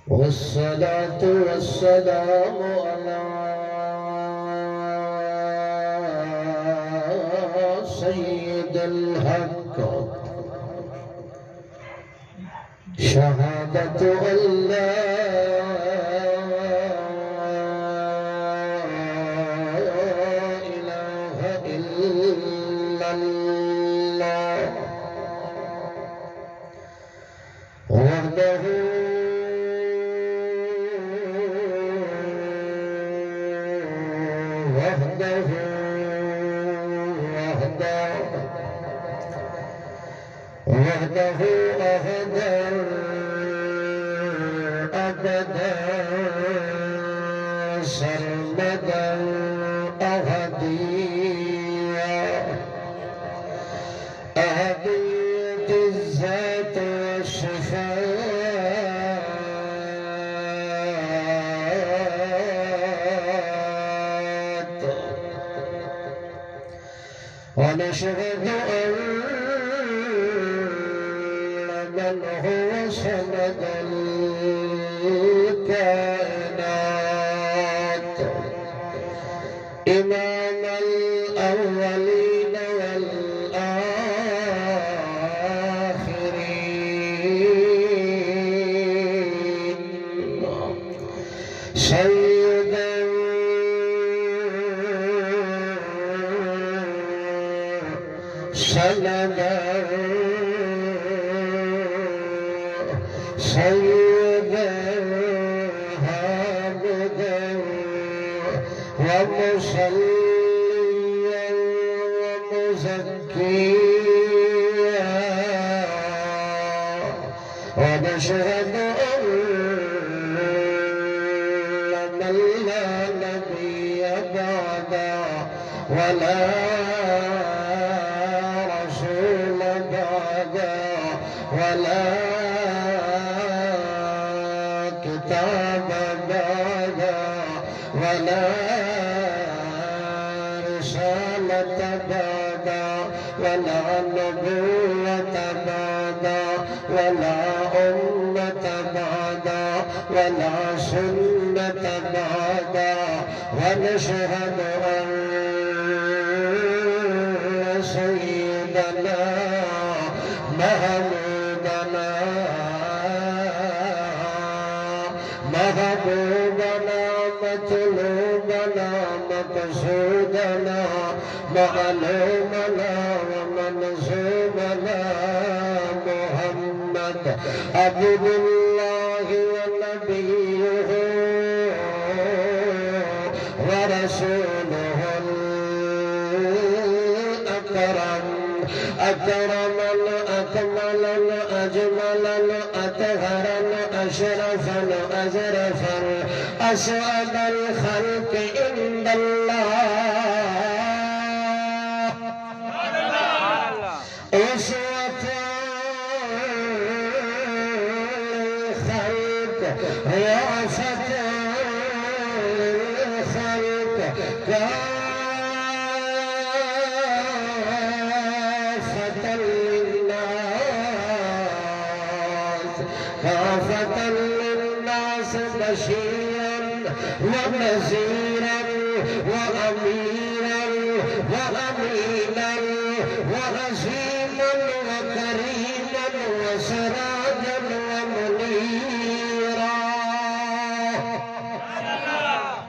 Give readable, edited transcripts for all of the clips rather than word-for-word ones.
والصلاة والسلام على سيد الحق شهادة أن لا إله إلا الله وحده أهدا أبدا سرمدا أهديا أهدية الذات والصفات ونشهد أن من هو سند الكائنات إمام الأولين والآخرين سيدا سندا سيدا هابدا ومصليا ومزكيا ونشهد أن من لا نبي بعده ولا رسول بعده ولا كتاب بعده ولا رسالة بعده ولا نبوة بعده ولا أمة بعده ولا سنة بعده ونشهد أن سيدنا محمودنا محبوبنا مطلوبنا مقصودنا معلومنا ومنصوبنا محمد عبد الله ونبيه ورسوله الأكرم أكرم الأكمل الأجمل الأطهر الأشرف الأزرف أسعد الخلق عند الله أسوة الخلق رأفة الخلق كافة للناس بشيرا ونذيرا وأميرا وأمينا وعزيما وكريما وسراجا ومنيرا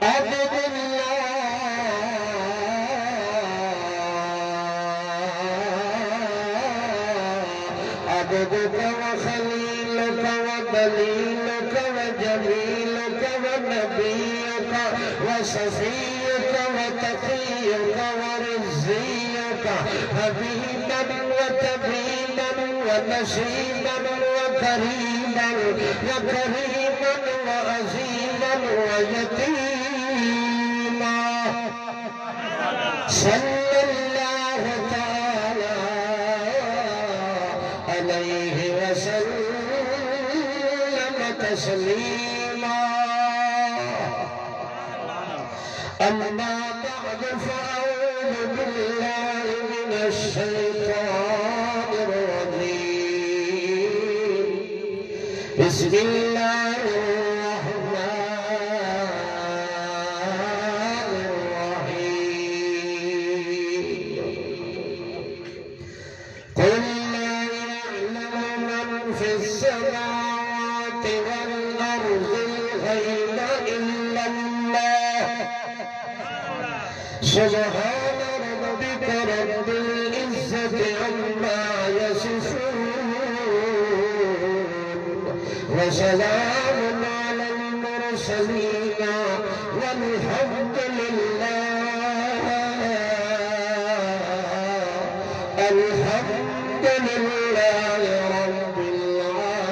عبد عبدك وخليلك ودليلك وجميلك ونبيك وصفيك وتقيك ورزيك حبيبا وتبيبا ونسيبا وكريما وكريما وعزيما ويتيما صلى الله تعالى عليه وسلم تسليما أما بعد فأعوذ بالله من الشيطان الرجيم بسم الله السماوات والأرض الغيب إلا الله سبحان ربك رب العزة عما يصفون وسلام على المرسلين والحمد لله الحمد لله رب العالمين.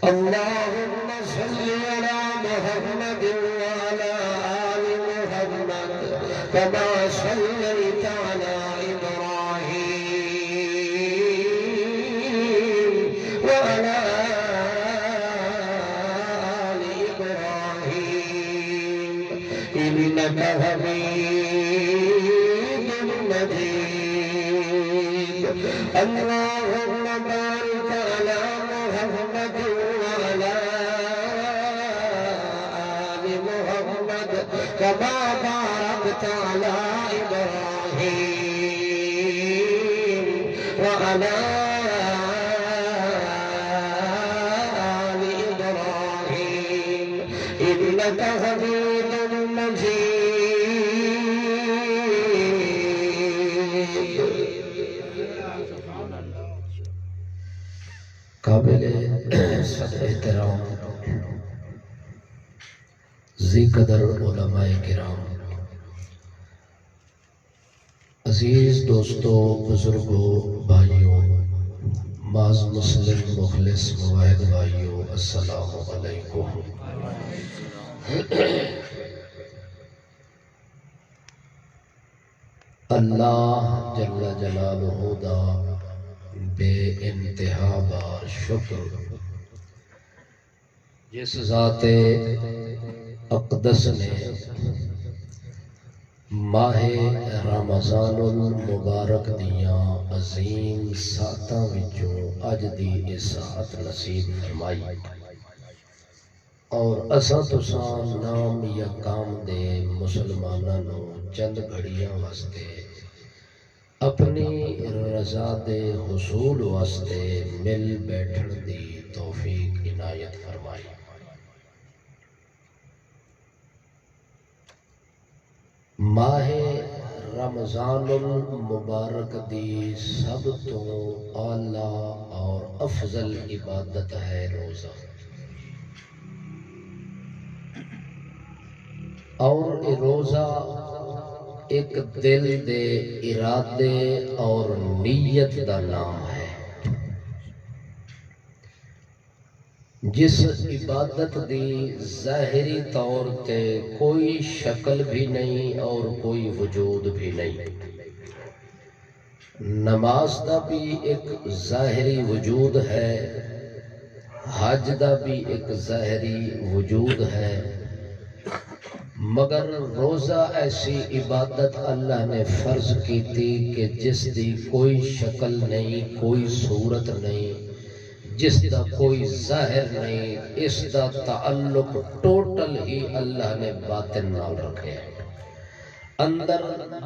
اللهم صل على محمد وعلى آل محمد كما صليت على إبراهيم وعلى آل إبراهيم إنك حميد مجيد. اللهم بارك على محمد وعلى آل محمد كما باركت على إبراهيم وعلى آل إبراهيم إنك حميد مجيد. قابل صدر احترام ذی قدر علماء کرام، عزیز دوستو، بزرگوں، بھائیوں، معاذ مسلم مخلص مواحد بھائیوں، السلام علیکم۔ اللہ جل جلالہ دا بے انتہا بار شکر، جس ذات اقدس نے ماہ رمضان المبارک دیاں عظیم ساعتاں وچوں اج دی اس ساعت نصیب فرمائی اور اساں تساں نام یا کام دے مسلماناں نو چند گھڑیاں واسطے اپنی رضا دے حصول واسطے مل بیٹھن دی توفیق عنایت فرمائی۔ ماہ رمضان المبارک دی سب تو اعلیٰ اور افضل عبادت ہے روزہ، اور روزہ ایک دل دے ارادے اور نیت دا نام ہے۔ جس عبادت دی ظاہری طور تے کوئی شکل بھی نہیں اور کوئی وجود بھی نہیں۔ نماز دا بھی ایک ظاہری وجود ہے، حج دا بھی ایک ظاہری وجود ہے، مگر روزہ ایسی عبادت اللہ نے فرض کی تھی کہ جس دی کوئی شکل نہیں، کوئی صورت نہیں، جس دا کوئی ظاہر نہیں، اس دا تعلق ٹوٹل ہی اللہ نے باطن نال رکھے۔ اندر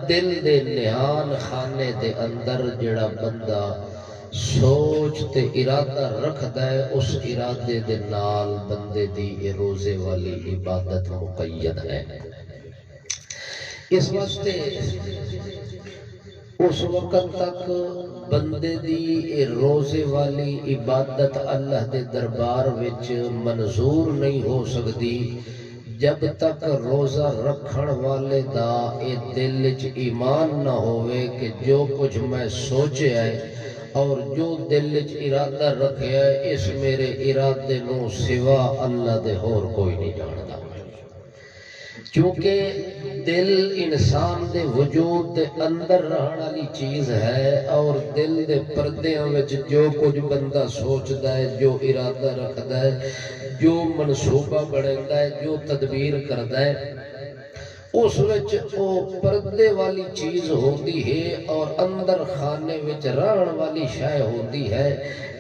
دل دے نہان خانے دے اندر جڑا بندہ سوچ تے ارادہ رکھدا ہے، اس ارادے دے نال بندے دی روزے والی عبادت مقید ہے۔ اس واسطے اس وقت تک بندے دی روزے والی عبادت اللہ دے دربار وچ منظور نہیں ہو سکتی جب تک روزہ رکھن والے دا اے دل وچ ایمان نہ ہوئے کہ جو کچھ میں سوچے ہے اور جو دل وچ ارادہ رکھے ہے، اس میرے ارادے نو سوا اللہ دے ہور کوئی نہیں جاندا۔ کیونکہ دل انسان دے وجود دے اندر رہن والی چیز ہے، اور دل دے پردیاں وچ جو کچھ بندہ سوچدا ہے، جو ارادہ رکھدا ہے، جو منصوبہ بناتا ہے، جو تدبیر کردا ہے، اس وچ او پردے والی چیز ہوندی ہے اور اندر خانے وچ رہن والی شے ہوندی ہے.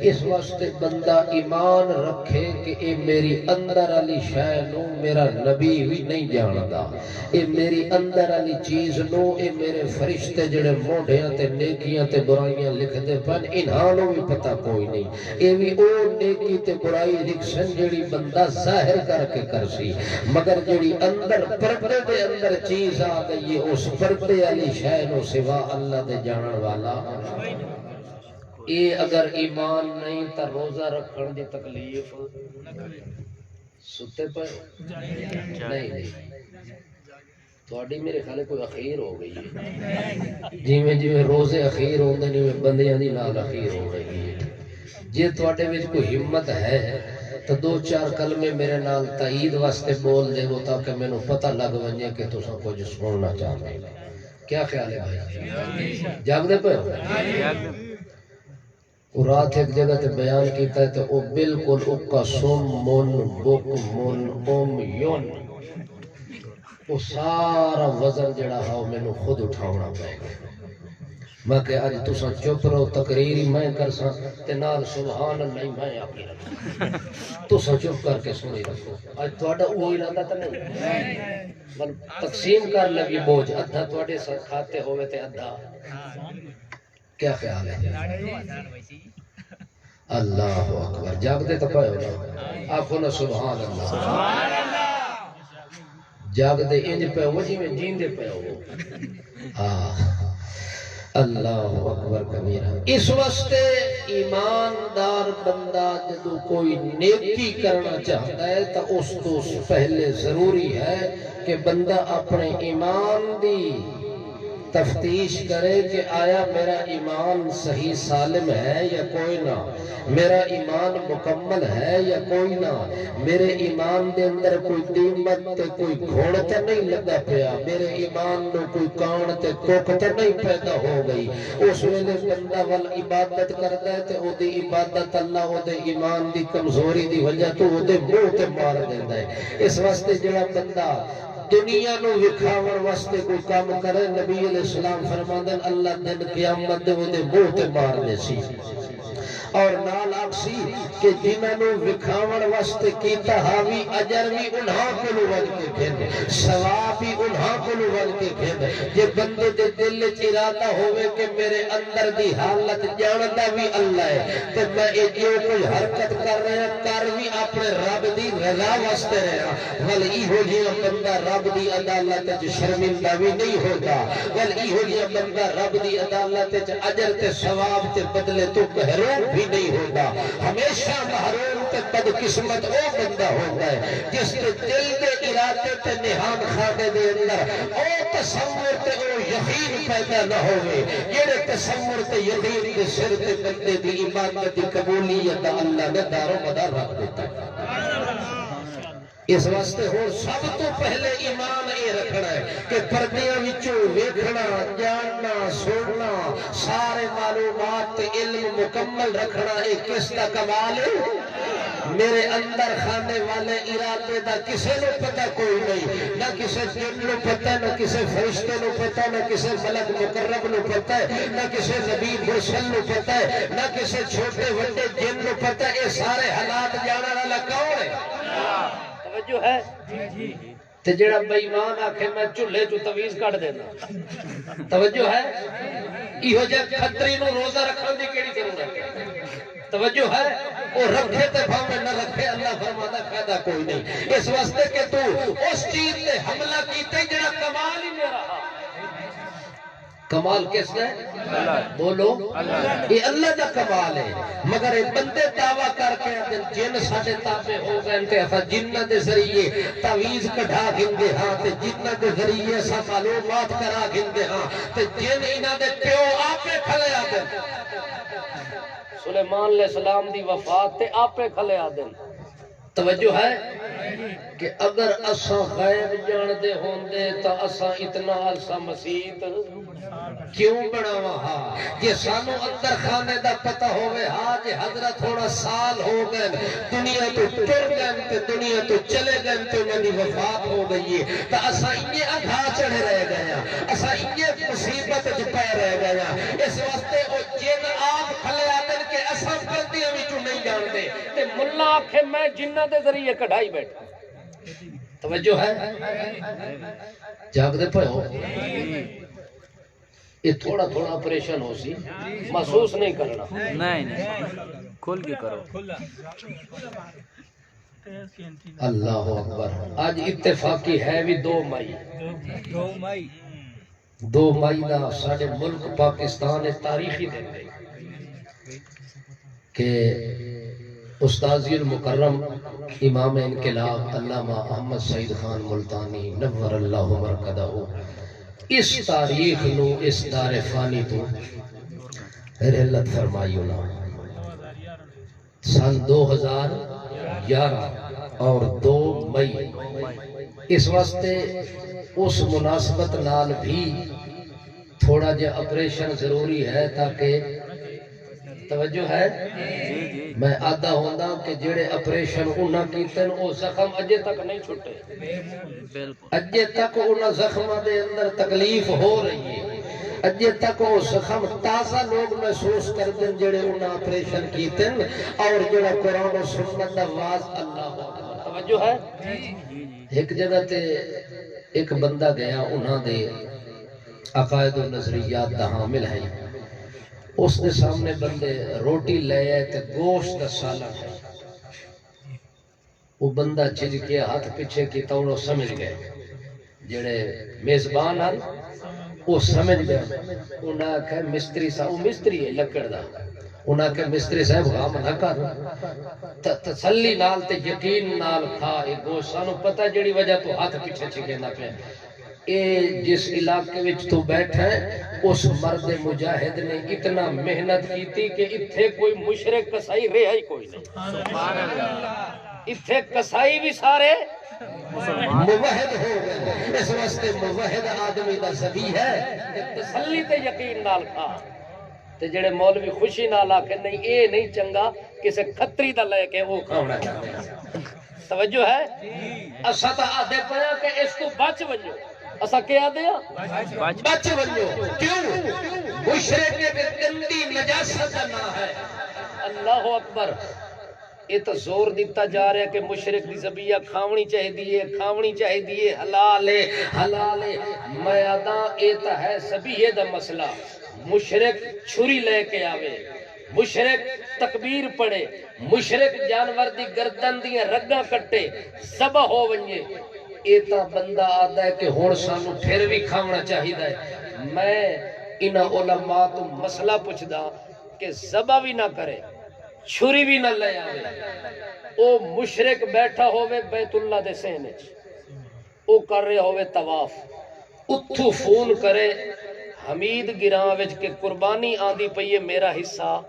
اس واسطے بندہ ایمان رکھے کہ اے میری اندر والی شے نو میرا نبی بھی نہیں جاندا، اے میری اندر والی چیز نو اے میرے فرشتے جڑے موڈیاں تے نیکیاں تے برائیاں لکھدے پن انہاں نو بھی پتہ کوئی نہیں. اے بھی او نیکی تے برائی لکھسن جڑی بندہ ظاہر کر کے کرسی، مگر جڑی اندر پردے دے اندر چیز آ گئی ہے اس پردے والی شے نو سوا اللہ دے جانن والا. اے اگر ایمان نہیں تا روزہ رکھن دی تکلیف ستے پے نہیں تھوڑی میرے خیال کوئی اخیر ہو گئی ہے. جویں جویں روزے اخیر ہوندے نے بندیاں دی نال اخیر ہو رہی ہے. جے تواڈے وچ کوئی ہمت ہے تو دو چار کلمے میرے نال تائید واسطے بول دے وہ تاکہ مینوں پتہ لگ ونجے کہ تساں کچھ سننا چاہتے ہو. کیا خیال ہے بھائی؟ جاگدے پے ہو؟ وہ رات ایک جگہ تے بیان کیتا ہے تو وہ بالکل اکا سم من بک من یون وہ سارا وزن جڑا ہے وہ مینوں خود اٹھاونا پے گا. میں کہ اج تساں چپ رہو تقریر ہی میں کرساں تے نال سبحان اللہ میں آکھی رکھاں. تساں چپ کر کے سنی رکھو. اج تہاڈا اوہی ارادہ تے نہیں بل تقسیم کر لگی بوجھ ادھا تہاڈے کھاتے ہوے تے ادھا. کیا خیال ہے؟ اللہ اکبر. جاگدے تو پے ہو آکھو نا سبحان اللہ. جاگدے انج پے ہو جویں جیندے پے ہو. اللہ اکبر کبیرہ. اس واسطے ایماندار بندہ جدو کوئی نیکی کرنا چاہتا ہے تو اس تو پہلے ضروری ہے کہ بندہ اپنے ایمان دی تفتیش کرے کہ آیا میرا ایمان صحیح سالم ہے یا کوئی نہ، میرا ایمان مکمل ہے یا کوئی نہ، میرے ایمان دے اندر کوئی دیمت تے کوئی گھوڑ تے نہیں لگا پیا، میرے ایمان نو کوئی کان تے کوک تے نہیں پیدا ہو گئی. اس ویلے بندہ ول عبادت کردا ہے تے او دی عبادت اللہ او دے ایمان دی کمزوری دی وجہ تو او دے منہ تے مار دیندا ہے. اس واسطے جڑا بندہ دنیا نو وکھاون واسطے کوئی کام کرے نبی علیہ السلام فرماندے اللہ دن قیامت دے اودے منہ تے مار دے سی. اور نال آکسی کہ جنہاں نو وکھاون واسطے کیتا حاوی اجر بھی انہاں کولوں ول کے گھن ثواب بھی انہاں کولوں ول کے گھن. جے بندے دے دل وچ ارادہ ہوے کہ میرے اندر دی حالت جاندا بھی اللہ ہے تے میں اے جو کوئی حرکت کر رہا کر بھی اپنے رب دی رضا واسطے رہا ول ایہو جہا بندہ رب دی عدالت وچ شرمندہ بھی نہیں ہوتا. ول ایہو جہا بندہ رب دی عدالت وچ اجر تے ثواب تے بدلے تو محروم بھی نہیں ہوتا. ہمیشہ محروم تے بدقسمت او بندہ ہوتا ہے جس کے دل دے ارادے تے نہان خانے دے اندر او تصور تے او یقین پیدا نہ ہوئے جڑے تصور تے یقین دے سر تے بندے دی عبادت دی قبولیت اللہ نے دار و مدار رکھ دیتا ہے. اس واسطے ہو سب تو پہلے ایمان اے رکھنا ہے کہ پردیاں وچوں ویکھنا جاننا سننا سارے معلومات تے علم مکمل رکھنا اے کس دا کمال ہے؟ میرے اندر خانے والے ارادے دا کسے نو پتہ کوئی نہیں، نہ کسے جن نو پتہ، نہ کسے فرشتے نو پتہ، نہ کسے ملک مقرب نو پتہ ہے، نہ کسے نبی مرسل نو پتہ ہے، نہ کسے چھوٹے وڈے جن نو پتہ ہے. اے سارے حالات جانن والا کون ہے؟ توجہ ہے؟ تے جڑا بے ایمان آکھے میں چولہے چوں تویز کٹ دینا. توجہ ہے؟ ایہو جے کھتری نو روزہ رکھن دی کیڑی ضرورت ہے؟ توجہ ہے؟ وہ رکھے تے بھاوے نہ رکھے اللہ فرماتا ہے فائدہ کوئی نہیں. اس واسطے کہ تو اس چیز تے حملہ کیتے جڑا کمال ہی میرا. کمال کس نے؟ بولو یہ اللہ کا کمال ہے. مگر یہ بندے دعویٰ کر کے جن ساڈے تابع ہو گئے تے اساں جنہ دے ذریعے تعویذ کڈھا گھندے ہاں تے جنہ دے ذریعے اساں معلومات کرا گھندے ہاں تے جن انہاں دے پیو آپے کھلے آدن. سلیمان علیہ السلام دی وفات تے آپے کھلے آدن. توجہ ہے کہ اگر اساں غیب جان دے ہوندے تا اساں اتنا عرصہ مسیت کیوں بناوا ہاں یہ سانو اندر خانے دا پتہ ہوئے ہاں جی حضرت تھوڑا سال ہو گئے دنیا تو ٹر گئے تے دنیا تو چلے گئے تے انہوں نے وفات ہو گئی ہے تو اسا انہیں اگھا چڑھے رہ گیا اسا انہیں مصیبت جپے رہ گیا اس واسطے او جن آپ کھلے آدن کے اسا پردی ہمیں چون نہیں جان دے تے ملا آکھے میں جنہ دے ذریعے کڑھائی بیٹھا توجہ ہے جاگ دے پہ ہو یہ تھوڑا تھوڑا آپریشن ہو سی محسوس نہیں کرنا نہیں کھول کے کرو اللہ اکبر آج اتفاقی ہے بھی 2 مئی 2 مئی دا ساڑھے ملک پاکستان تاریخی دن گئی کہ استاذی المکرم امام انقلاب علامہ احمد سعید خان ملتانی نور اللہ مرکدہ اس تاریخ نو اس دار فانی تو رحلت فرمائی انہوں سن 2011 اور 2 مئی اس واسطے اس مناسبت نال بھی تھوڑا جا آپریشن ضروری ہے تاکہ توجہ ہے میں آدھا ہوندہ کہ جڑے آپریشن انہاں کیتن او زخم اجے تک نہیں چھٹے اجے تک انہاں زخمہ دے اندر تکلیف ہو رہی ہے اجے تک وہ زخم تازہ لوگ محسوس کر دیں جڑے انہاں آپریشن کیتن اور جڑا قرآن و سنت دا واز اللہ توجہ ہے ایک جگہ تے ایک بندہ گیا انہاں دے عقائد و نظریات دا حامل ہے اس نے سامنے بندے روٹی لے آئے تے گوشت دا سالن ہے وہ بندہ چھج کے ہاتھ پیچھے کی توڑو سمجھ گئے جڑے میزبان ہیں وہ سمجھ گئے انہاں کہا مستری صاحب وہ مستری ہے لکڑ دا انہاں کہا مستری صاحب غام نہ کر تسلی نال تے یقین نال کھا یہ گوشت سانو پتہ جڑی وجہ تو ہاتھ پیچھے چھکے نہ پہ اے جس علاقے وچ تو بیٹھا ہے اس مرد مجاہد نے اتنا محنت کی تھی کہ اتھے کوئی مشرک کسائی رہا ہی کوئی نہیں سبحان اللہ اتھے کسائی بھی سارے موحد ہو گئے اس واسطے موحد آدمی دا سبھی ہے تسلی تے یقین نال کھا تے جڑے مولوی خوشی نال آکے نہیں اے نہیں چنگا کسے کھتری دا لے کے وہ کھاونا چاہتے توجہ ہے اسا تا آدھے پڑھا کہ اس کو بچ ونجو اسا کیا دیا بچ ونجو کیوں مشرک کے گندی نجاست نہ ہے اللہ اکبر یہ تو زور دیتا جا رہا ہے کہ مشرک دی زبیہ کھاونی چاہے دیئے حلال ہے میں آدھا ایتا ہے زبیہ دا مسئلہ مشرک چھری لے کے آوے مشرک تکبیر پڑے مشرک جانور دی گردن دیاں رگاں کٹے ذبح ہو ونجے ایتا بندہ آدھا ہے کہ ہون سانو پھر بھی کھاونا چاہی دا ہے میں انہا علماء تو مسئلہ پوچھ دا کہ ذبح بھی نہ کرے چھری بھی نہ لے آوے او مشرک بیٹھا ہوئے بیت اللہ دے سہنے او کر رہے ہوئے طواف اتھو فون کرے حمید گراں وچ کے قربانی آندی پئیے میرا حصہ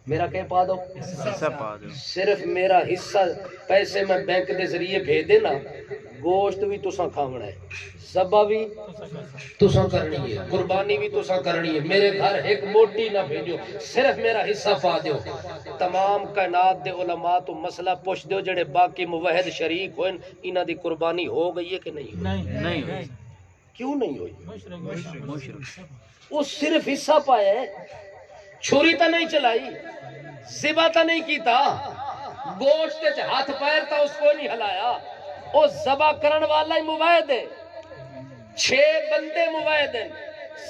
میرا کہہ پا دو حصہ پا دو صرف میرا حصہ پیسے میں بینک دے ذریعے بھیج دینا گوشت بھی تساں کھاونا ہے ذبح بھی تساں کرنی ہے قربانی بھی تساں کرنی ہے میرے گھر ایک موٹی نہ بھیجو صرف میرا حصہ پا دیو تمام کائنات دے علماء تو مسئلہ پوچھ دیو جڑے باقی موحد شریک ہوئن انہاں دی قربانی ہو گئی ہے کہ نہیں ہوئی کیوں نہیں ہوئی وہ صرف حصہ پایا ہے چھری تا نہیں چلائی ذبح تا نہیں کیتا گوشت وچ ہاتھ پیر تا اس کو نہیں ہلایا او ذبح کرن والا ہی موحد ہے 6 بندے موحد ہیں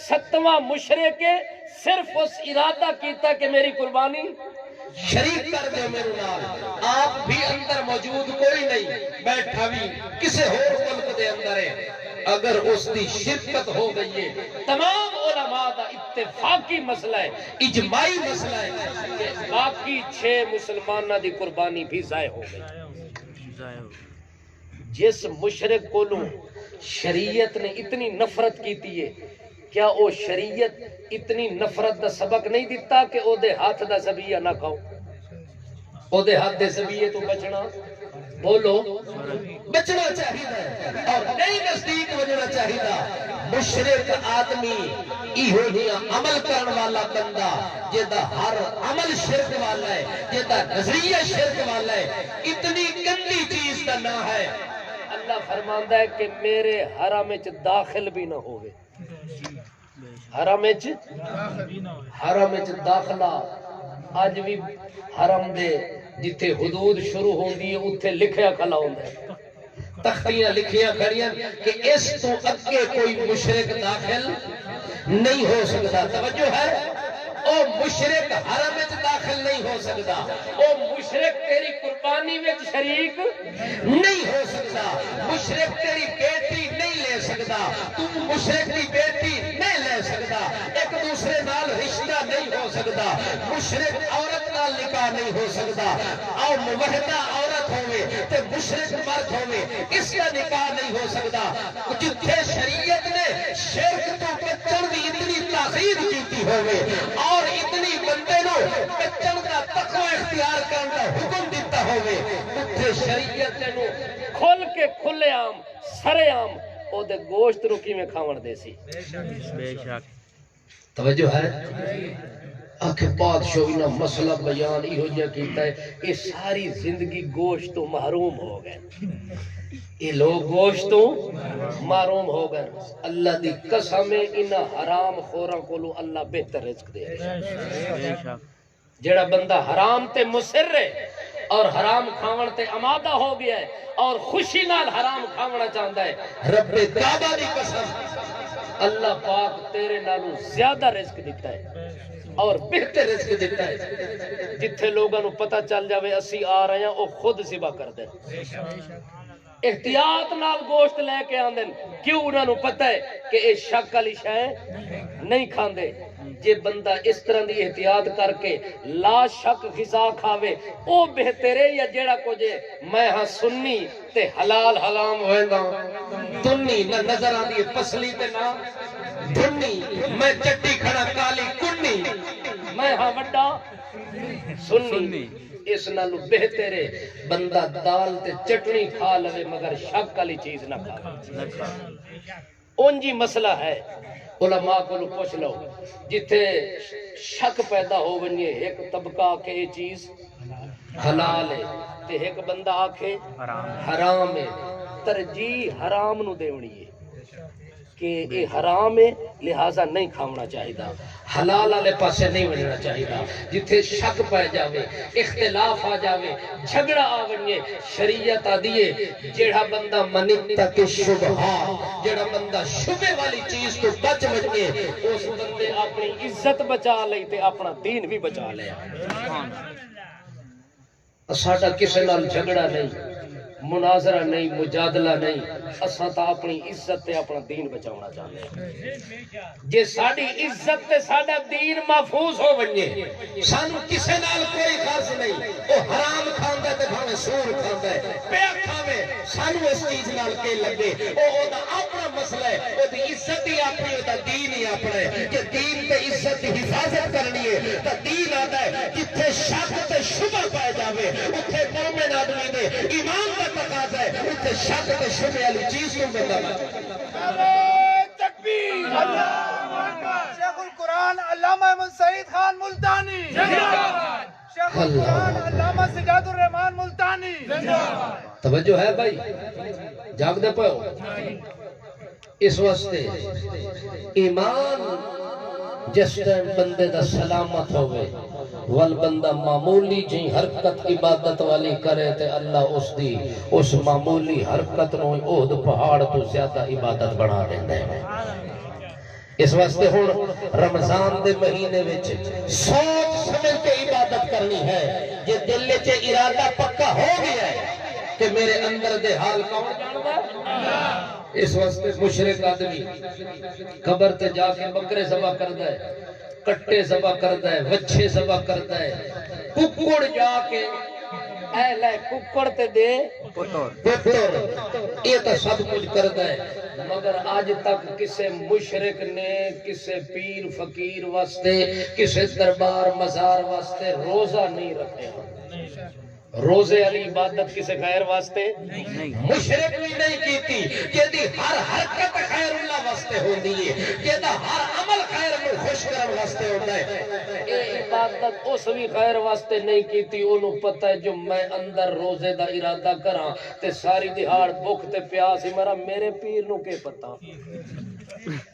7واں مشرک ہے صرف اس ارادہ کیتا کہ میری قربانی شریک کر دے میرے نال آپ بھی اندر موجود کوئی نہیں بیٹھا بھی کسے ہور ملک دے اندر ہے اگر اس دی شرکت ہو گئی ہے تمام علماء دا اتفاقی مسئلہ ہے اجماعی مسئلہ ہے کہ باقی 6 مسلمانہ دی قربانی بھی ضائع ہو گئی جس مشرک کو لوں شریعت نے اتنی نفرت کیتی ہے کیا او شریعت اتنی نفرت دا سبق نہیں دیتا کہ او دے ہاتھ دا ذبیہ نہ کھاؤ او دے ہاتھ دے ذبیہ تو بچنا بولو بچنا چاہیے اور نہیں نزدیک وجنا چاہیے مشرک آدمی ایہو جہا عمل کرن والا بندہ جدا ہر عمل شرک والا ہے جدا نظریہ شرک والا ہے اتنی گندی چیز کا نہ ہے اللہ فرماندا ہے کہ میرے حرم وچ داخل بھی نہ ہوئے حرم وچ داخلہ اج بھی حرم دے جتھے حدود شروع ہوندی ہے اتھے لکھیا کھلا ہوندا ہے تختیاں لکھیاں کھڑیاں کہ اس تو اگے کوئی مشرک داخل نہیں ہو سکتا توجہ ہے او مشرک حرم وچ داخل نہیں ہو سکتا او مشرک تیری قربانی وچ شریک نہیں ہو سکتا مشرک تیری بیٹی نہیں لے سکتا تو مشرک دی بیٹی نہیں لے سکتا ایک دوسرے نال رشتہ نہیں ہو سکتا مشرک عورت نال نکاح نہیں ہو سکتا او موحدہ عورت ہوئے تے مشرک مرد ہوئے اس کا نکاح نہیں ہو سکتا جتھے شریعت نے شرک تو بچن دی اتنی تاخیر کیتی ہوئے اور اتنی بندے نو بچن دا تقوی اختیار کرن دا حکم دیتا ہوئے اتھے شریعت نو کھل کے کھلے عام سرے عام او دے گوشت رو کیویں کھاون دے سی بے شک توجہ ہے آنکھ بادشاہ انہاں مسئلہ بیان ہی ہو جا کیتا ہے کہ ساری زندگی گوشت تو محروم ہو گئے یہ لوگ گوشت تو محروم ہو گئے اللہ دی قسم انہاں حرام خوراں کولو اللہ بہتر رزق دے بے شک جڑا بندہ حرام تے مصر ہے اور حرام کھاون تے آمادہ ہو گیا ہے اور خوشی نال حرام کھاونا چاہندا ہے رب کعبہ دی قسم اللہ پاک تیرے نالوں زیادہ رزق دیتا ہے اور بہتر رزق دیتا ہے جتھے لوگاں نو پتہ چل جاوے اسی آ رہے ہیں او خود ذبح کر دے احتیاط نال گوشت لے کے آندن کیوں انہاں نو پتہ ہے کہ اے شک والی شے نہیں کھاندے جے بندہ اس طرح دی احتیاط کر کے لا شک غذا کھاوے او بہتر ہے یا جیڑا کچھ میں ہاں سنی تے حلال حرام ہویندا تنی نہ نظر آندی پسلی تے نہ دھنی میں چٹی کھڑا کالی کنی میں ہاں وڈا سنی اس نالو بہتر ہے بندہ دال تے چٹنی کھا لے مگر شک والی چیز نہ کھا اونجی مسئلہ ہے علماء کو پوچھ لو جتھے شک پیدا ہو ونجے ایک طبقہ کہ یہ چیز حلال ہے تے ایک بندہ آکھے حرام ہے ترجیح حرام نو دیونی ہے کہ یہ حرام ہے لہذا نہیں کھاونا چاہیے حلال والے پاسے نہیں وجنا چاہیے جتھے شک پہ جاوے اختلاف آ جاوے جھگڑا آ ونجے شریعت آ دیے جیڑا بندہ منتا کہ شبہ جیڑا بندہ شبہ والی چیز تو بچ ونجے اس بندے اپنی عزت بچا لئی تے اپنا دین بھی بچا لیا ساڈا کسے نال جھگڑا نہیں مناظرہ نہیں مجادلہ نہیں اساں تا اپنی عزت تے اپنا دین بچاونا چاہتے ہیں جے ساڈی عزت تے ساڈا دین محفوظ ہو ونجے سانو کسے نال کوئی غرض نہیں او حرام کھاندا تے بھاویں سور کھاندا ہے پیا کھاوے سانو اس چیز نال کے لگے او دا اپنا مسئلہ ہے او دی عزت ہی اپنی او دا دین ہی اپنا ہے کہ دین تے عزت دی حفاظت کرنی ہے تے دین آندا ہے جتھے شک تے شبہ پائے جاوے اوتھے مومن آدمی دے ایمان دا تقاضا ہے اتنے شک تے شبہ والی چیز کو بندہ تکبیر شیخ القرآن علامہ احمد سعید خان ملتانی شیخ القرآن علامہ سجاد الرحمان ملتانی توجہ ہے بھائی جاگ دے پاؤ اس واسطے ایمان جس ٹائم بندے دا سلامت ہوئے وال بندہ معمولی جی حرکت عبادت والی کرے تے اللہ اس معمولی حرکت نو احد پہاڑ تو زیادہ عبادت بنا دیندے ہیں اس واسطے ہن رمضان دے مہینے وچ سوچ سمجھ کے عبادت کرنی ہے یہ دل وچ ارادہ پکا ہو گیا ہے کہ میرے اندر دے حال کون جاندا ہے اس واسطے مشرک آدمی قبر تے جا کے بکرے ذبح کردا ہے کٹے ذبح کردا ہے وچھے ذبح کردا ہے ککڑ جا کے اے لے ککڑ تے دے پتر یہ تو سب کچھ کردا ہے مگر آج تک کسے مشرک نے کسے پیر فقیر واسطے کسے دربار مزار واسطے روزہ نہیں رکھے روزے والی عبادت کسی غیر واسطے نہیں مشرک بھی نہیں کیتی جیدی ہر حرکت خیر اللہ واسطے ہوندی ہے جیدہ ہر عمل خیر میں خوش کرن واسطے ہوتا ہے اے عبادت اس بھی خیر واسطے نہیں کیتی انہوں پتہ ہے جو میں اندر روزے دا ارادہ کراں تے ساری دہاڑ بھوک تے پیاس ہی مرا میرے پیر نو کے پتہ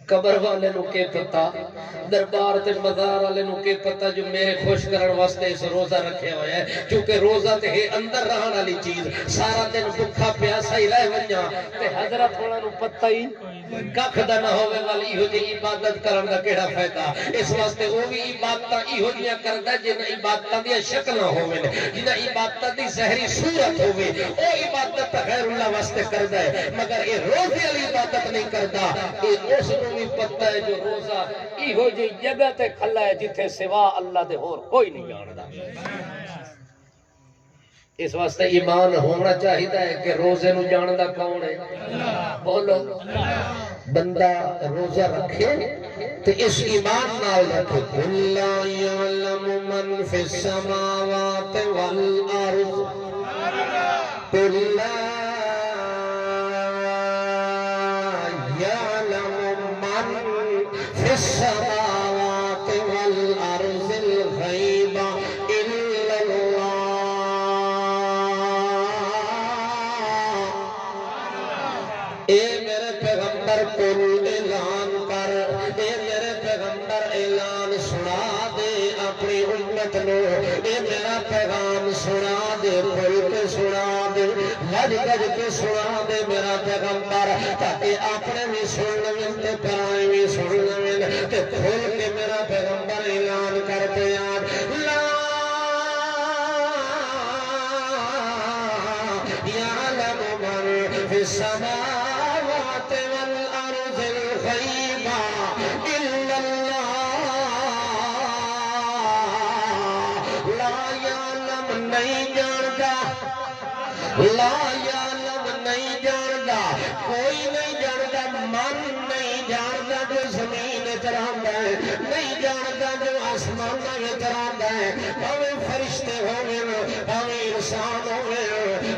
قبر والے نو کے پتہ دربار تے مزار والے نو کے پتہ جو میرے خوش کرن واسطے اس روزہ رکھے ہوئے ہے کیونکہ روزہ تے ہے اندر رہن والی چیز سارا دن بھوکا پیاسا ہی رہ ونجا تے حضرت ہونا نو پتہ ہی ککھ دا نہ ہوے والی ایہو جی عبادت کرن دا کیڑا فائدہ اس واسطے او بھی عبادتاں ایہو جیاں کردا جنہاں عبادتاں دی شکلاں ہوویں جنہاں عبادتاں دی ظاہری صورت ہووے او عبادت غیر اللہ واسطے کردا ہے مگر اے روزے والی عبادت نہیں کردا اے اس نو بھی پتہ ہے جو روزہ ایہو جی جگہ تے کھلا ہے جتھے سوا اللہ دے ہور کوئی نہیں جاندا اس واسطے ایمان ہونا چاہیے ہے کہ روزے نو جاندا کون ہے بولو بندہ روزہ رکھے تو اس ایمان نال رکھے قُلْ لَا يَعْلَمُ مَنْ فِي السَّمَاوَاتِ وَالْأَرْضِ قُلْ لَا يَعْلَمُ مَنْ فِي السَّمَاوَاتِ وَالْأَرْضِ الْغَيْبَ إِلَّا اللَّهُ اے میرے پیغمبر قل اعلان کر اے میرے پیغمبر اعلان سنا دے اپنی امت نو اے میرا پیغام سنا دے کھل کے سنا دے گج گج کے سنا دے میرا پیغمبر تاکہ اپنے بھی سن لیں تے پرائے بھی سن لیں تے کھل کے میرا پیغمبر اعلان کرتے یاد لا يعلم من في السماء والأرض الغيب إلا الله لا يعلم نہیں جاندا لا يعلم نہیں جاندا کوئی نہیں جاندا من نہیں جاندا جو زمین وچ رہندا ہے نہیں جاندا جو آسمان وچ رہندا ہے بھاویں فرشتے ہوویں بھاویں انسان ہوویں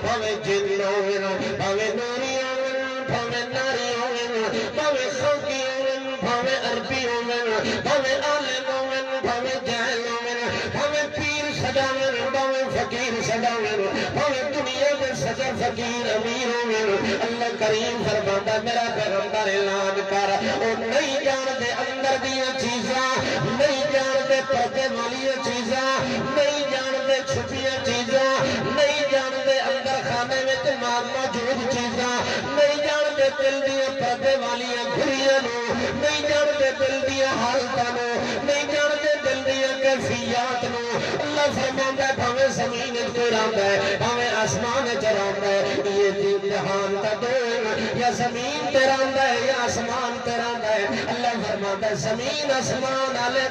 بھاویں جن ہوویں بھاویں نوری ہوویں بھاویں ناری ہوویں بھاویں خلقی ہوویں بھاویں عربی ہوویں بھاویں عالم ہوویں بھاویں جاہل ہوویں بھاویں پیر سجاویں بھاویں فقیر سجاویں بھاویں دنیا دے سجا فقیر امیر ہوویں اللہ کریم فرماندا میرا پیغمبر اعلان کر او نہیں جاندے اندر دیاں چیزاں نہیں جاندے پردے والی چیزاں نہیں جاندے چھپیاں چیزاں نہیں جاندے اندر خانے وچ موجود چیزاں نہیں جاندے دل دیاں پردے والی گھڑیاں نو نہیں جاندے دل دیاں حالتاں نو نہیں جاندے دل دیاں کیفیات نو اللہ فرماندا ہے بھاویں زمین وچ کوئی رہندا ہے بھاویں آسمان وچ رہندا ہے یہ جہان دا دور یا زمین تے رہندا ہے یا آسمان تے رہندا ہے اللہ فرماندا ہے زمین آسمان والے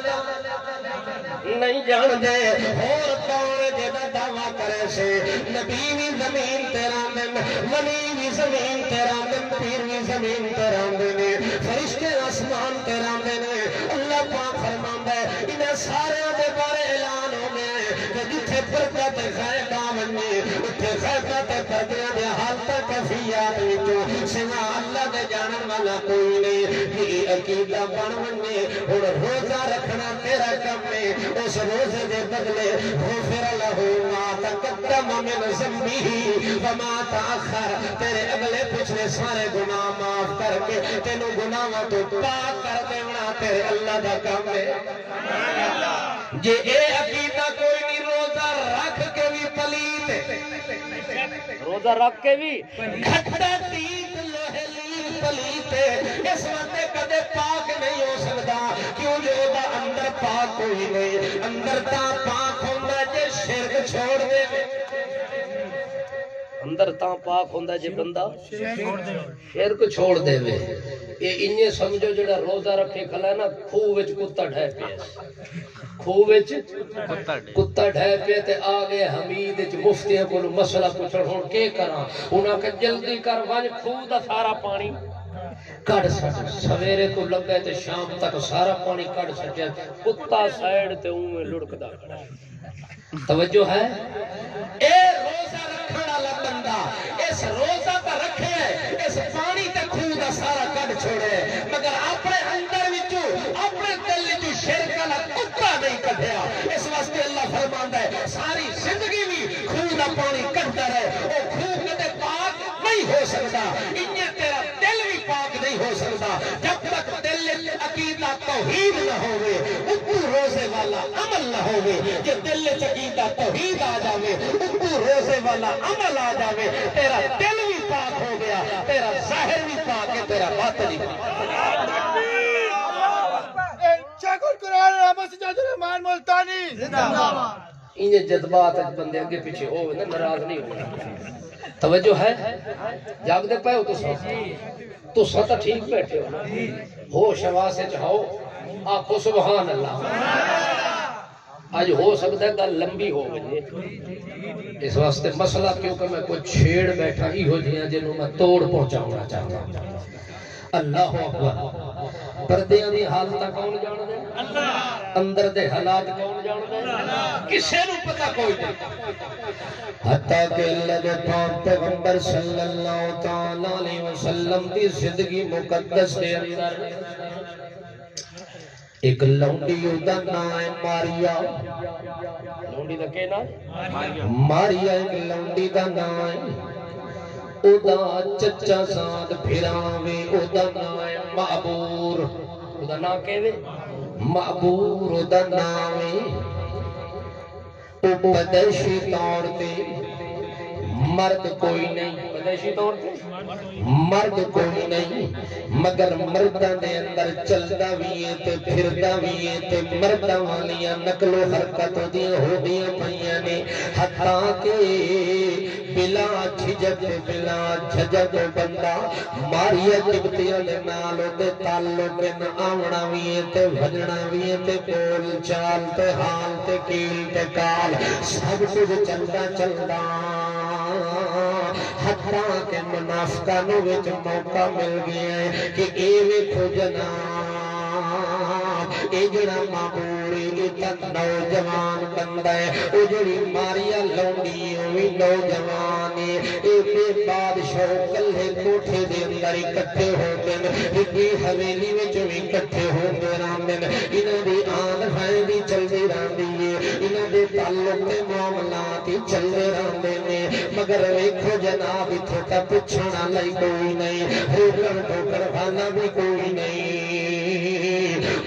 نہیں جان دے اور کون جدا دعویٰ کرے سے نبی بھی زمین تے راندن ولی بھی زمین تے راندن پیر بھی زمین تے راندن فرشتے آسمان تے راندن اللہ پاک فرماندا ہے انہاں سارے دے بارے اعلان ہو گئے کہ جتھے پردہ تے غیب آونے اتھے غیب تے پردے دے حالت کیفیات وچوں سوا اللہ دے جانن والا کوئی نہیں یہ عقیدہ بن ونے اور روزہ رکھنا تیرا کم ہے اس روزے دے بدلے غفر لہو ما تقدم من ذنبہ وما تاخر تیرے اگلے پچھلے سارے گناہ معاف کر کے تینوں گناہوں تو پاک کر دینا تیرے اللہ دا کام ہے جے اے عقیدہ کوئی نہیں روزہ رکھ کے بھی پلیت روزہ رکھ کے بھی گھٹا تیت لوہے لی پلیت اس وقت کدے پاک نہیں ہو سکتا کیوں جو دا اندر پاک کوئی نہیں اندر تا پاک ہوندہ جے شرک چھوڑ دے اندر تا پاک ہوندہ جے بندہ شرک چھوڑ دے وے یہ انہیں سمجھو جڑا روزہ رکھے کھلا ہے نا کھو وچ کتا ڈھائے پہ کھو وچ کتا ڈھائے پہ تے آگے حمید وچ مفتیاں کو مسئلہ پوچھن ہون کے کراں انہاں کہ جلدی کر ونج کھو دا سارا پانی کڑ سٹ سویرے کو لگے تے شام تک سارا پانی کڑ سٹیا کتا سائیڈ تے اوویں لڑکدا کھڑا توجہ ہے اے فرماندا ہے ساری زندگی بھی خون دا پانی کٹدا رہے او خون کدے پاک نہیں ہو سکتا انہیں تیرا دل بھی پاک نہیں ہو سکتا جب تک دل عقیدہ توحید نہ ہوئے اتو روزے والا عمل نہ ہوئے کہ دل عقیدہ توحید آ جاوے اتو روزے والا عمل آ جاوے تیرا دل بھی پاک ہو گیا تیرا ظاہر بھی پاک ہے تیرا باطن بھی پاک شیخ القرآن علامہ سجاد الرحمان ملتانی انہیں جذبات بندے اگے پیچھے ہو ناراض نہیں ہونا توجہ ہے جاگ دے پائے ہو تو ستا ٹھیک بیٹھے ہو شواس چاہو آخو سبحان اللہ آج ہو سکتا ہے گل لمبی ہو گئی اس واسطے مسئلہ کیونکہ میں کوئی چھیڑ بیٹھا ہی ہو جیاں جنہوں میں توڑ پہنچاؤنا چاہتا ہوں اللہ اکبر پردیاں دی حالتہ کون جان دے اندر دے حالات کون جان دے کسے نو پتہ کوئی نہیں حتیٰ کہ اللہ دے پاک پیغمبر صلی اللہ تعالیٰ علیہ وسلم دی زندگی مقدس دے اندر ایک لونڈی دا نام ہے ماریا لونڈی دا کیا نام ماریا ایک لونڈی دا نام ہے او دا چچا ساتھ پھراوے او دا نام ہے معبور او دا نام کہوے معبور او دا نام ہے او بدشی طور تے مرد کوئی نہیں بدشی طور تے مرد کوئی نہیں مگر مردہ دے اندر چلدا بھی ہے تے پھردا بھی ہے تے مردہ والیاں نقل و حرکت ہو دیاں پئیاں نے حتیٰ کہ بلا جھجک بلا جھجک بندہ ماریا جبتیاں دے نال دے تعلق نہ آونا بھی ہے تے بھجنا بھی ہے تے بول چال تے حال تے کیل تے کال سب کچھ چلدا چلدا حتیٰ کہ منافقانوں وچ موقع مل گیا ہے کہ اے ویکھو جناب اے جڑا معمور اے تک نوجوان بندہ ہے او جڑی ماریا لونڈی ہوئی نوجوان ہے اے بے بادشاہ کلے کوٹھے دے اندر اکٹھے ہوندے نے حویلی وچ بھی اکٹھے ہوندے رہندے نے انہاں دی آن بھائی دی چلدی رہندی ہے انہاں دے تعلق تے معاملات ہی چلدے رہندے نے مگر ویکھو جناب اتھے تا پچھنا لئی کوئی نہیں ہوکر ٹوکر کھانا بھی کوئی نہیں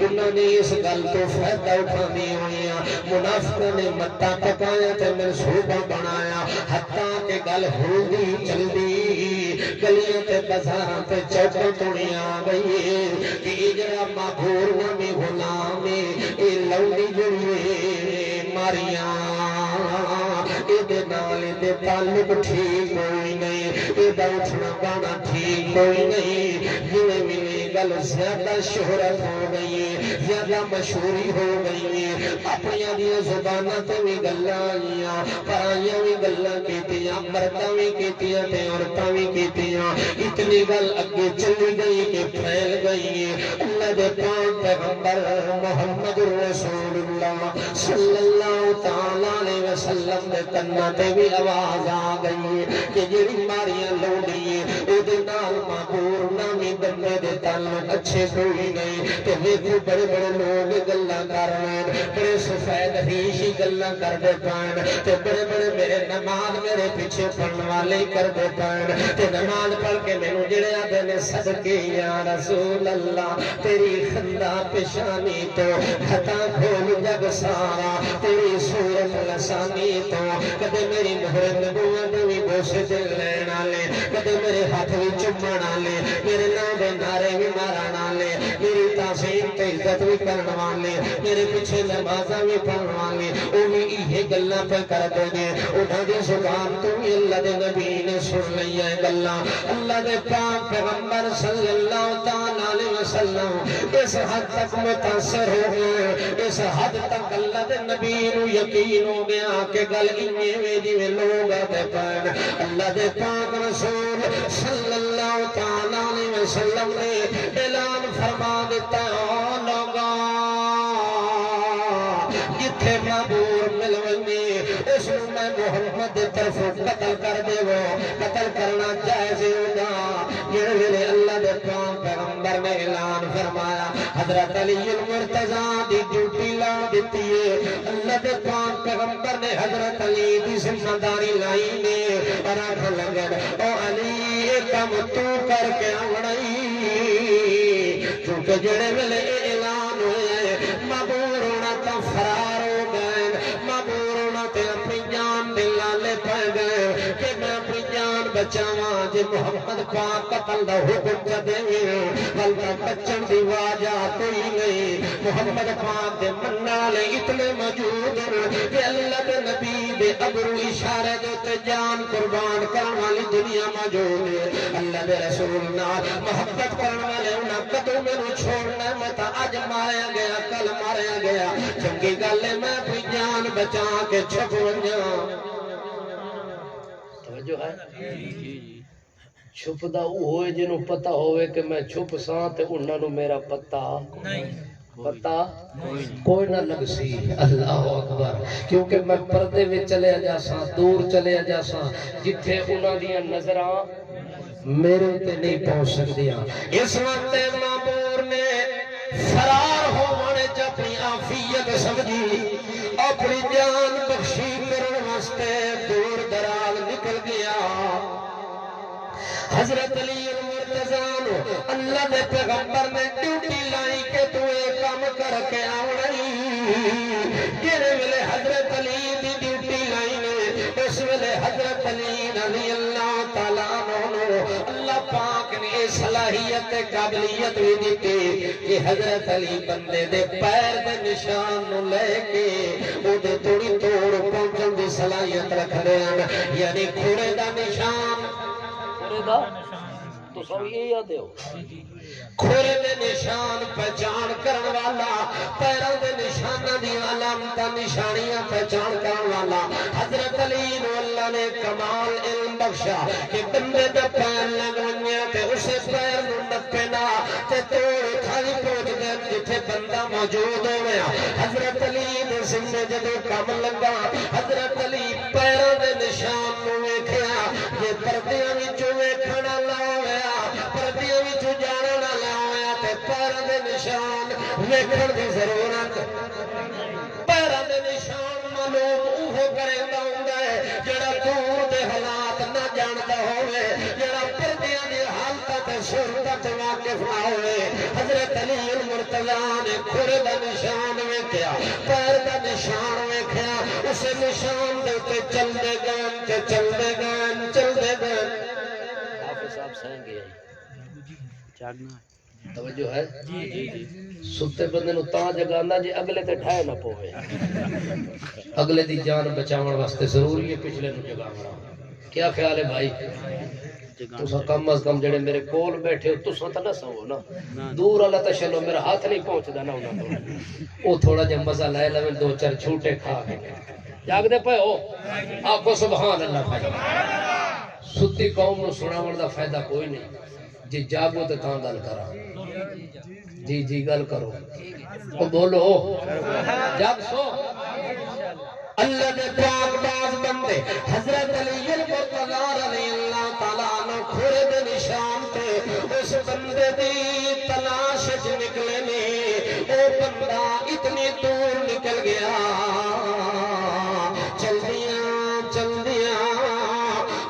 انہوں نے اس گل تو فائدہ اٹھانی ہوئی منافقوں نے مٹا پکایا تے منصوبہ بنایا حتیٰ کہ گل ہو دی چل دی گلیاں تے بازاراں تے چوکاں توڑیاں گئی کہ یہ جڑا معبور نامی غلام ہے یہ لونڈی جڑی ماریاں دے نال دے تعلق ٹھیک کوئی نہیں اے دا اٹھنا بانا ٹھیک کوئی نہیں جویں ملے گل زیادہ شہرت ہو گئی ہے زیادہ مشہوری ہو گئی ہے اپنیاں دیاں زباناں تے بھی گلاں آئیاں پرائیاں بھی گلاں کیتیاں مرداں بھی کیتیاں تے عورتاں بھی کیتیاں اتنی گل اگے چلی گئی کہ پھیل گئی ہے اللہ دے پاک پیغمبر محمد رسول اللہ صلی اللہ تعالی علیہ وسلم دے کنا تے بھی آواز آ گئی ہے کہ جڑی ماریاں لونڈی ہے او دے نال معبور نامی بندے دے تعلق اچھے کوئی نہیں تے ویکھو بڑے بڑے لوگ گلاں کر رہے ہیں بڑے سفید ریشی گلاں کردے پین تے بڑے بڑے میرے نماز میرے پیچھے پڑھن والے کردے پین تے نماز پڑھ کے مینوں جڑے آدے نے صدقے یا رسول اللہ تیری خندہ پیشانی تو خطا کھول جگ سارا تیری صورت لسانی تو کدے میری مہر نبوت بھی بوسے دل لینا لے کدے میرے ہاتھ بھی چمنا لے میرے نام دے نعرے بھی مارنا لے میری تعظیم تے عزت بھی کرنا لے میرے پیچھے نمازاں بھی پڑھنا لے او بھی یہ گلاں پہ کر دے گے انہاں دی زبان تو بھی اللہ دے نبی نے سن لیا ہے گلاں اللہ دے پاک پیغمبر صلی اللہ تعالی علیہ وسلم اس حد تک متاثر ہو گئے اس حد تک اللہ دے نبی نو یقین ہو گیا کہ گل انہیں میں جویں لوگ آتے پین اللہ دے پاک رسول صلی اللہ تعالی علیہ وسلم نے اعلان فرما دیتا لوگا جتھے معبور ملونے اس نو میں محمد دے طرف قتل کر دیو قتل کرنا جائز ہوگا جڑے ویلے اللہ دے پاک پیغمبر نے اعلان فرمایا حضرت علی المرتضی دی ڈیوٹی لا دیتی ہے اللہ دے پاک پیغمبر نے حضرت علی دی ذمہ داری لائی نے اور آکھ لگے او علی یہ کام تو کر کے آوڑائی کیونکہ جڑے ویلے اعلان ہوئے مابور ہونا تا فرار ہو گئے مابور ہونا تے اپنی جان دے لالے پہ گئے کہ میں اپنی جان بچاواں جے محمد پاک قتل دا حکم چا دیں بلکہ بچن دی واجہ کوئی نہیں محمد پاک دے منع لے اتنے موجود ہیں کہ اللہ دے نبی دے ابرو اشارے دے تے جان قربان کرن والی دنیا موجود ہے اللہ دے رسول نال محبت کرن والے انہاں کدوں مینوں چھوڑنا میں تا اج ماریا گیا کل ماریا گیا چنگی گل ہے میں اپنی جان بچا کے چھپ ونجاں توجہ ہے جی جی چھپدا او ہوئے جنوں پتہ ہوئے کہ میں چھپ ساں تے انہاں نوں میرا پتہ پتہ کوئی نہ لگ سی اللہ اکبر کیونکہ میں پردے وچ چلے جاساں دور چلے جاساں جتھے انہاں دیاں نظراں میرے تے نہیں پہنچ سکدیاں اس وقت مابور نے فرار ہونے چ اپنی عافیت سمجھی اپنی جان بخشی کرن واسطے دور دراز نکل گیا حضرت علی المرتضی اللہ دے پیغمبر نے ڈیوٹی لائی کہ تو یہ کام کر کے آوڑی جڑے ویلے حضرت علی دی ڈیوٹی لائی نے اس ویلے حضرت علی رضی اللہ تعالیٰ عنہ اللہ پاک نے صلاحیت قابلیت بھی دیتی کہ حضرت علی بندے دے پیر دے نشان نو لے کے او دے توڑی توڑ پہنچن دی صلاحیت رکھ رہے ہیں یعنی کھوڑے دا نشان دا تو سب یہ یاد ہو کھورے دے نشان پہچان کرن والا پیروں دے نشانہ دی علامتاں نشانیاں پہچان کرن والا حضرت علی نو اللہ نے کمال علم بخشا کہ بندے دے پیر لگ ونجے تے اسے پیر نو نپنا تے توڑ کھالی پہنچ دے جتھے بندہ موجود ہویا حضرت علی دے ذمے جدوں کم لگا حضرت علی پیروں دے نشان نو ویکھیا یہ پردیاں وچوں ویکھنا لاویا پردیاں وچوں جانا نہ لاویا تے پیروں دے نشان ویکھن دی ضرورت پیروں دے نشان معلوم اوہ کریندا ہوندا ہے جڑا دور دے حالات نہ جاندا ہوے جڑا پردیاں دی حالتاں تے صورتاں تے واقف نہ ہوے حضرت علی المرتضی نے کھورے دا نشان ویکھیا پیر دا نشان ویکھیا اسے نشان دے تے چلدے گئے تے چلدے گئے چلدے گئے حافظ صاحب سہیں گے جاگنا توجہ ہے جی جی جی ستے بندے نو تاں جگاندا جے اگلے تے ٹھائے نہ پوے اگلے دی جان بچاون واسطے ضروری ہے پچھلے نو جگاونا کیا خیال ہے بھائی تساں کم از کم جڑے میرے کول بیٹھے ہو تساں تے نہ سو نا دور والا تے چلو میرا ہاتھ نہیں پہنچدا نا انہاں تو او تھوڑا جہا مزہ لے لو دو چار چھوٹے کھا کے جاگ دے پے ہو آکھو سبحان اللہ بھائی ستی قوم نو سناون دا فائدہ کوئی نہیں جی جاگو تے تاں گل کراں جی جی گل کرو او بولو جاگ سو اللہ دے پاک باز بندے حضرت علی المرتضی رضی اللہ تعالیٰ عنہ کھورے دے نشان تے اس بندے دی تلاش وچ نکلے نے او بندہ اتنی دور نکل گیا چلدیاں چلدیاں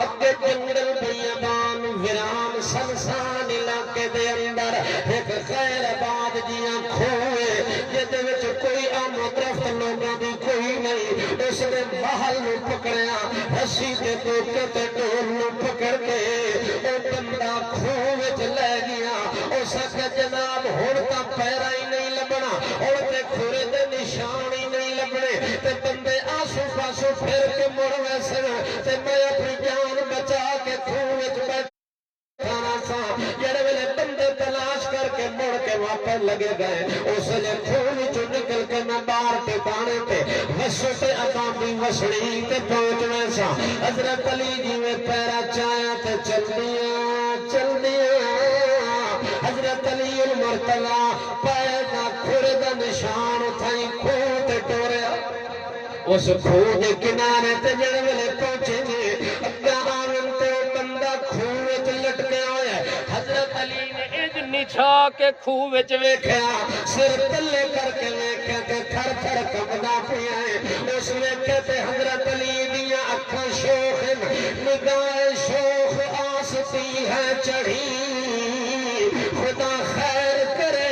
اگے جنگل بیابان ویران سنسان علاقے دے اندر ایک خیر آباد جیاں کھوئے جدے وچ کوئی آم و درخت لوگاں دی کوئی نہیں اس نے محل نو پکڑیا رسی تے ٹوکے تے ڈول نو پکڑ کے او بندہ کھوہ وچ لے گیا اس آکھیا جناب ہن تاں پیرا ہی نہیں لبنا ہن تے کھورے دے نشان ہی نہیں لبنے تے بندے آسو پاسو پھر کے مڑ ویسے تے میں اپنی جان بچا کے کھوہ وچ بیٹھا سا جڑے ویلے بندے تلاش کر کے مڑ کے واپس لگے گئے اس نے کھوہ وچوں نکل کے میں باہر ٹھکانے تے وسو تے اقامی وسڑی تے پہنچ ویسا حضرت علی جی میں پیرا چایا تے چلدیاں حضرت علی المرتضی پیر دا کھر دا نشان اتھائی کھوہ تے ٹوریا اس کھوہ دے کنارے تے جڑ ویلے پہنچے نے اگا آمن تے بندہ کھوہ وچ لٹکیا ہویا ہے حضرت علی نے اج نچھا کے کھوہ وچ ویکھیا سر تلے کر کے ویکھیا تے تھر تھر کمدا پیا ہے اس ویکھے تے حضرت علی دیاں اکھاں شوخ نگاہ شوخ آستی ہے چڑھی خدا خیر کرے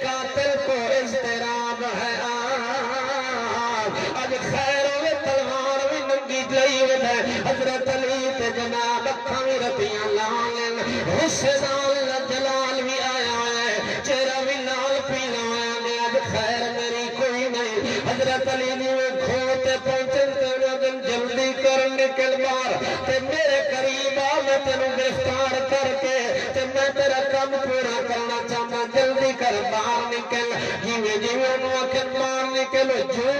قاتل کو اضطراب ہے آج خیر ہوئے تلوار بھی ننگی جائی ہے حضرت علی تے جناب اکھاں بھی رتیاں لالن غصے نال جلال بھی آیا ہے چہرہ بھی لال پیلا ہے اب خیر میری کوئی نہیں حضرت علی نے کھوتے پہنچن تے وگن جلدی کر نکل بار تے میرے قریب آ میں تینوں گرفتار کر کے تے میں تیرا کام پورا کرنا چاہتا جلدی کر باہر نکل جیویں جیویں انہوں آکھن باہر نکلو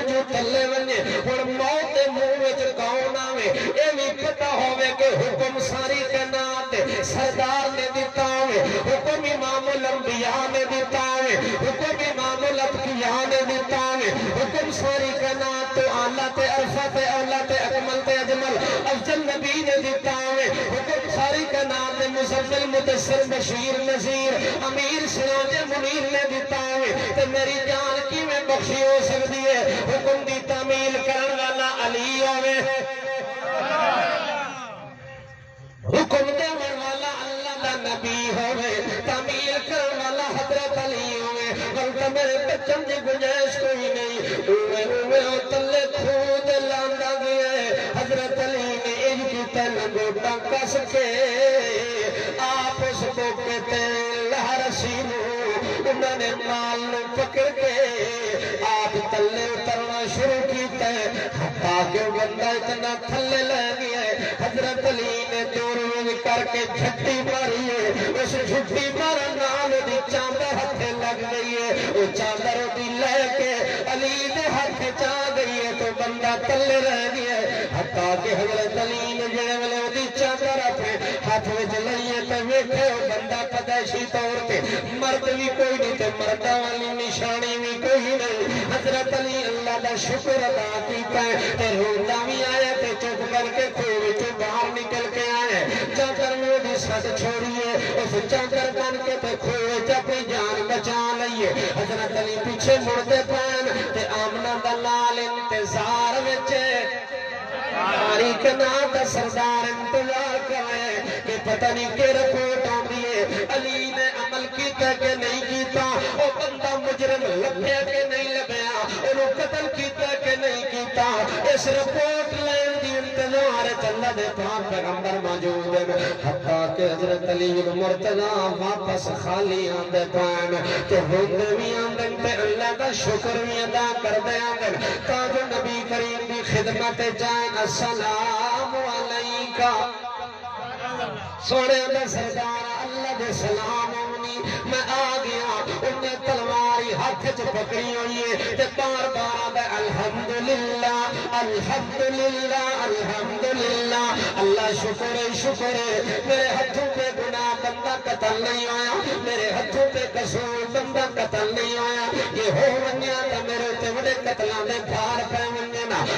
جو تلے ونجے اور موت منہ وچ کون آوے اے بھی پتہ ہوئے کہ حکم ساری کائنات سردار نے دیتا ہوئے حکم امام الانبیاء نے دیتا ہوئے حکم امام الاتقیاء نے دیتا ہوئے حکم ساری کائنات تو اعلیٰ تے عرفہ تے اولا تے اکمل تے اجمل افضل نبی نے دیتا ہوئے حکم ساری کائنات مزمل مدثر بشیر نذیر امیر سراج منیر نے دیتا ہوئے تے میری جان کی میں بخشی ہو سکتی ہے حکم دی تعمیل کرن والا علی ہوئے حکم دے والا اللہ دا نبی ہوئے تعمیل کرن والا حضرت علی ہوئے بلکہ میرے بچن دی گنجائش کوئی نہیں اوے تلے خود لاندا گیا ہے حضرت علی نے اج کی تن گوٹا کس کے آپ اس موقع تے لہرسی نو انہوں نے مال نو پکڑ کے آپ تلے اترنا شروع کیتا ہے حتیٰ کہ بندہ اتنا تھلے لے گیا ہے حضرت علی نے دور میں کر کے جھٹی ماری ہے اس جھٹی مارن نال دی چادر ہتھے لگ گئی ہے وہ چادر دی لے کے علی دے ہاتھ چا گئی ہے تو بندہ تلے رہ گیا ہے حتیٰ کہ حضرت علی نے جڑے ویلے دی چادر اپنے ہاتھ وچ لئی ہے تے ویکھے وہ بندہ پیدائشی طور تے مرد بھی کوئی نہیں تے مرداں والی نشانی بھی کوئی نہیں حضرت علی اللہ دا شکر ادا کیتا ہے تے روندا بھی آیا تے چپ کر کے کھوہ وچوں باہر نکل کے آیا چادر میں دی سٹ چھوڑیے اس چادر بن کے تے کھوہ وچ اپنی جان بچا لئیے حضرت علی پیچھے مڑتے پین تے آمنہ دا لال انتظار وچ تاریخ نام دا سردار انتظار کرے کہ پتہ نہیں کہ رپورٹ آندی ہے علی نے عمل کیتا کہ نہیں کیتا وہ بندہ مجرم لبیا کہ نہیں لبیا انہوں قتل کیتا کہ نہیں کیتا اس رپورٹ لین دی انتظار اللہ دے پاک پیغمبر موجود ہے حتیٰ کہ حضرت علی مرتضی واپس خالی آندے پائن تو ہوندے بھی آندن پہ اللہ دا شکر بھی ادا کر دے آندن تاکہ نبی کریم دی خدمت جائیں السلام علیکہ سوڑے میں سردار اللہ دے سلام امنی میں آ گیا انہیں تلواری ہاتھ چ پکڑی ہوئی ہے تے بار بار میں الحمدللہ الحمدللہ الحمدللہ اللہ شکر ہے میرے ہاتھوں پہ گناہ بندہ قتل نہیں آیا میرے ہاتھوں پہ قصور بندہ قتل نہیں آیا یہ ہو ونیا تا میرے تے بڑے قتلان دے بھار پہ ونیا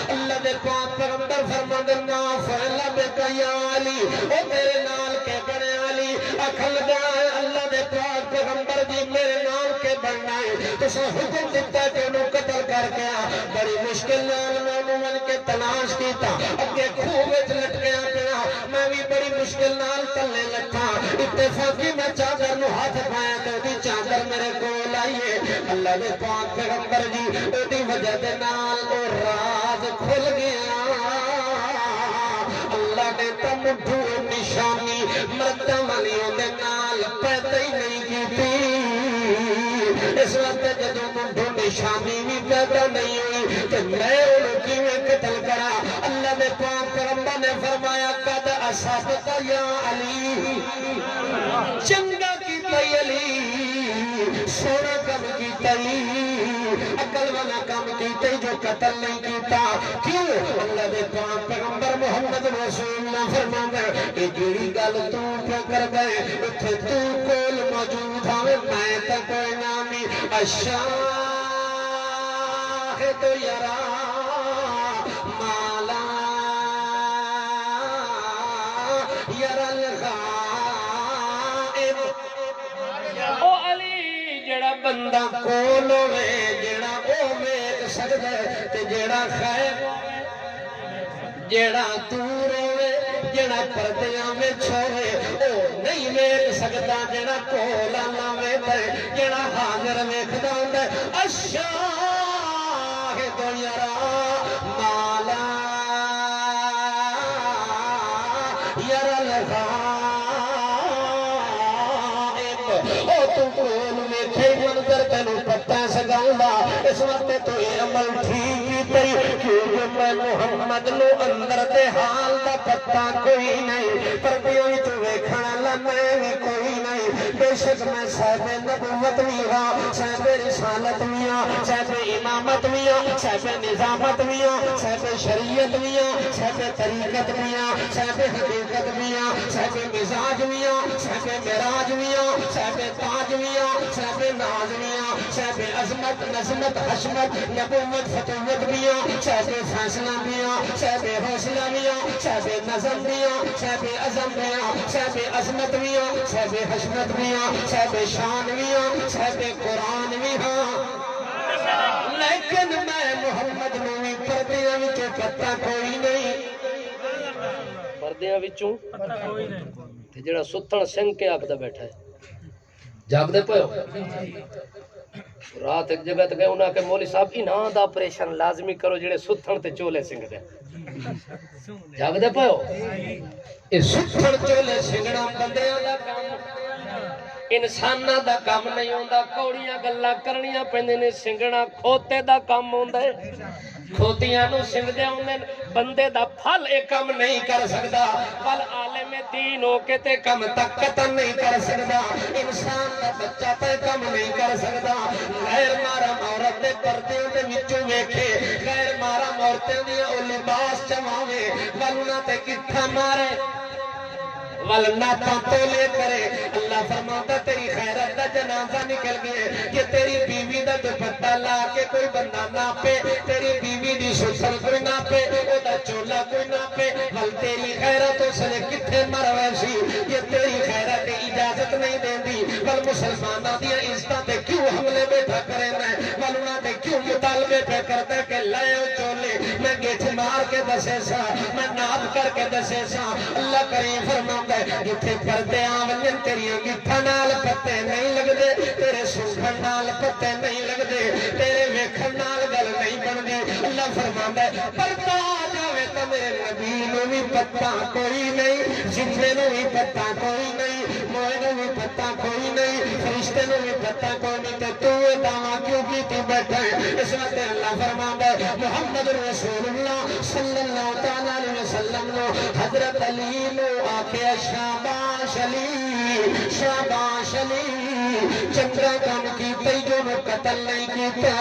اللہ دے پاک پیغمبر فرماندے نا فعلا بکا یا علی او میرے نال کے بڑے علی اکھل گیا ہے اللہ دے پاک پیغمبر جی میرے نال کے بڑھنا ہے تو سا حکم دیتا ہے کہ انہوں قتل کر گیا بڑی مشکل نال میں انہوں من کے تلاش کیتا اگے کھوہ وچ لٹ گیا پیا میں بھی بڑی مشکل نال تلے لٹھا اتفاقی میں چادر نو ہاتھ پایا تو دی چادر میرے کو لائیے اللہ دے پاک پیغمبر جی او دی وجہ دے نال او راز کھل گیا اللہ نے تم دھو نشانی مردہ والیوں دے نال پیدا ہی نہیں کی تھی اس وقت جدوں منڈو نشانی بھی پیدا نہیں ہوئی تو میں انہوں کی میں قتل کرا اللہ نے پاک پیغمبر نے فرمایا قد اصابت یا علی چنگا کی تی علی سونا کم کی تی عقل والا کم کی تی جو قتل نہیں کیتا کیوں اللہ نے پاک پیغمبر محمد رسول اللہ فرمایا کہ جیڑی گل تو پہ کر گئے اتھے تو کول موجود ہاں میں تا کوئی نامی الشاہد یرا مالا یرى الغائب او علی جڑا بندہ کول ہوے جڑا او ویکھ سکدا ہے تے جڑا غائب جڑا دور ہوے جڑا پردیاں وچ ہوے او نہیں ویکھ سکدا جڑا کول نہ ویکھے جڑا حاضر ویکھدا ہوندا الشاہد یرا مالا یرا الغائب او تو کول ویکھے منظر تینوں پتہ سگاوندا اس وقت تو یہ عمل ٹھیک ہی کیونکہ میں محمد نو اندر دے حال دا پتہ کوئی نہیں پردیاں وچ ویکھن والا میں بھی کوئی نہیں بے شک میں صاحب نبوت بھی ہاں صاحب رسالت بھی ہاں صاحب امامت بھی ہاں صاحب نظامت بھی ہاں صاحب شریعت بھی ہاں صاحب طریقت بھی ہاں صاحب حقیقت بھی ہاں صاحب مزاج بھی ہاں صاحب معراج بھی ہاں صاحب تاج بھی ہاں صاحب ناز بھی ہاں صاحب عظمت نظمت حشمت نبوت فتوت بھی ہاں صاحب فیصلہ بھی ہاں صاحب حوصلہ بھی ہاں صاحب نظم بھی ہاں صاحب عظم بھی ہاں صاحب عظمت بھی ہاں صاحب حشمت بھی ہاں صاحب شان بھی ہاں صاحب قرآن بھی ہاں لیکن میں محمد نوی پردیاں وچوں پتہ کوئی نہیں پردیاں وچوں تے جڑا ستھن سنگ کے آکھدا بیٹھا ہے جاگدے پیو رات ایک جگہ تے گئے انہاں کہ مولوی صاحب انہاں دا آپریشن لازمی کرو جڑے ستھن تے چولے سنگ دے جاگدے پیو اے ستھن چولے سنگنا بندیاں دا کام انساناں دا کام نہیں ہوندا کوڑیاں گلاں کرنیاں پیندے نے سنگنا کھوتے دا کام ہوندا ہے کھوتیاں نو سنگدے ہوندے بندے دا پھل اے کام نہیں کر سکدا پل عالم دین ہو کے تے کم تک قتل نہیں کر سکدا انسان دا بچہ تے کم نہیں کر سکدا غیر محرم عورت دے پردے دے وچوں ویکھے غیر محرم عورتاں دی او لباس چواوے ولنا تے کتھا مارے ولناتا تولے کرے اللہ فرماتا تیری خیرت دا جنازہ نکل گئے کہ تیری بیوی دا دوپٹہ لا کے کوئی بندہ ناپے تیری بیوی دی سسر کوئی ناپے او دا چولا کوئی ناپے ول تیری خیرت اس نے کتھے مروے سی یہ تیری خیرت اجازت نہیں دین دی ول مسلمانہ دیا عزتہ تے کیوں حملے بیٹھا کرے میں ولنا تے کیوں مطالبے پہ کرتے کہ لائے ہو چولے میں گیٹھ مار کے دسے سا میں ناب کر کے دسے سا اللہ کریم فرماتا جتھے پردے آونن تیری انگیٹھا نال پتے نہیں لگدے تیرے سنگھن نال پتے نہیں لگدے تیرے ویکھن نال گل نہیں بندی اللہ فرماندا ہے پردہ جاوے تے میرے نبی نو بھی پتہ کوئی نہیں جننے نو بھی پتہ کوئی نہیں موئے نو بھی پتہ کوئی نہیں فرشتے نو بھی پتہ کوئی نہیں تے تو یہ دعویٰ کیوں کیتی بیٹھا ہے اس وقت اللہ فرماندا ہے محمد رسول اللہ صلی اللہ تعالی علیہ وسلم نو حضرت علی نو آکے شاباش علی شاباش علی چنگا کام کیتا جو میں قتل نہیں کیتا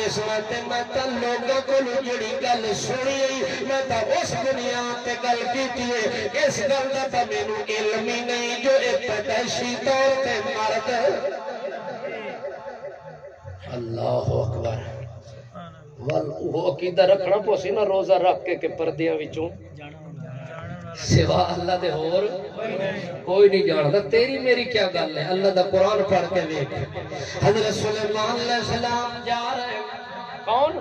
اس وقت میں تا لوگوں کو جڑی گل سنی میں تا اس دنیا تے گل کیتی ہے اس گل دا تا مینوں علم ہی نہیں جو ابتدائشی طور تے مرد اللہ اکبر وہ عقیدہ رکھنا پوسی نہ روزہ رکھ کے کہ پردیاں وچوں سوا اللہ دے اور کوئی نہیں جانتا تیری میری کیا گل ہے اللہ دا قرآن پڑھ کے دیکھ حضرت سلیمان علیہ السلام جا رہے ہیں کون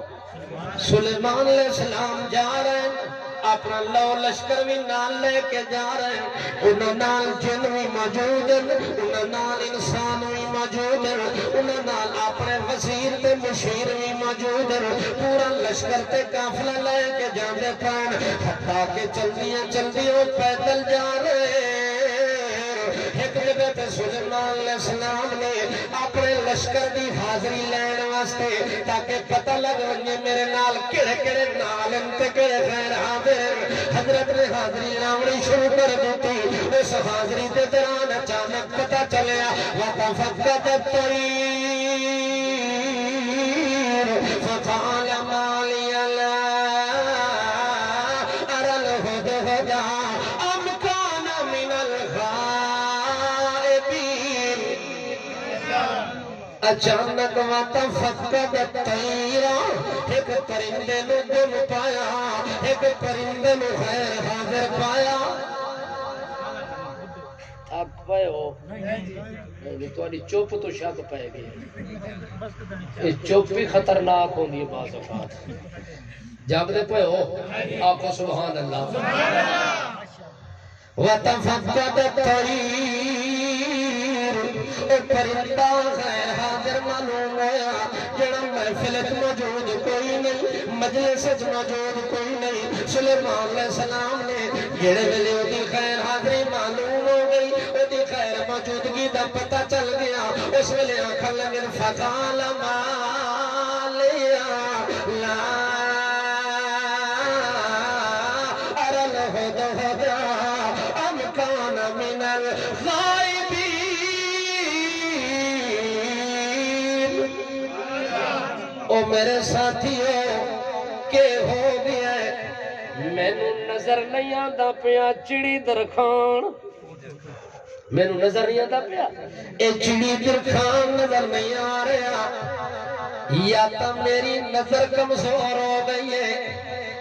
سلیمان علیہ السلام جا رہے ہیں اپنا لو لشکر بھی نال لے کے جا رہے ہیں انہوں نال جن بھی موجود ہیں انہوں نال انسان بھی موجود ہیں انہوں نال اپنے وزیر تے مشیر بھی موجود ہیں پورا لشکر تے قافلہ لے کے جاندے پائن حتیٰ کہ چلدیاں پیدل جا رہے ہیں ایک جگہ تے سلیمان علیہ السلام نے اپنے لشکر دی حاضری لین واسطے تاکہ پتہ لگ ونجے میرے نال کڑے کڑے نال انتے کڑے غیر حاضر حضرت نے حاضری لاؤنی شروع کر دیتی اس حاضری دے دوران اچانک پتہ چلیا وَتَفَقَّتَ الطَّيْرُ فَقَالَ مَا لِيَ لَا أَرَى الْهُدْهُدَ أَمْ كَانَ مِنَ الْغَائِبِينَ اچانک وَتَفَقَّتَ الطَّيْرُ ایک ایک پرندے نو گم پایا ایک پرندے نو غیر حاضر پایا آپ پائے ہو تھوڑی چپ تو شک پائے گی یہ چپ بھی خطرناک ہوندی ہے بعض اوقات جب دے پہ ہو آقا سبحان اللہ وَتَفَقَّدَ الطَّيْرُ اے پرندہ غیر حاضر معلوم ہوا جڑا محفلت موجود کوئی نہیں مجلس موجود کوئی نہیں سلیمان علیہ السلام نے جڑے ویلے دی خیر حاضری معلوم ہو گئی دی خیر موجودگی دا پتہ چل گیا اس ویلے آنکھاں لگن فقال ما لیا لا ارى الهدهد ام كان من الغائبين او میرے ساتھیو کہ ہو گیا مینوں نظر نہیں آندا پیا چڑی درخان مینوں نظر نہیں آتا پیا اے چڑی درخان نظر نہیں آ رہا یا تا میری نظر کمزور ہو گئی ہے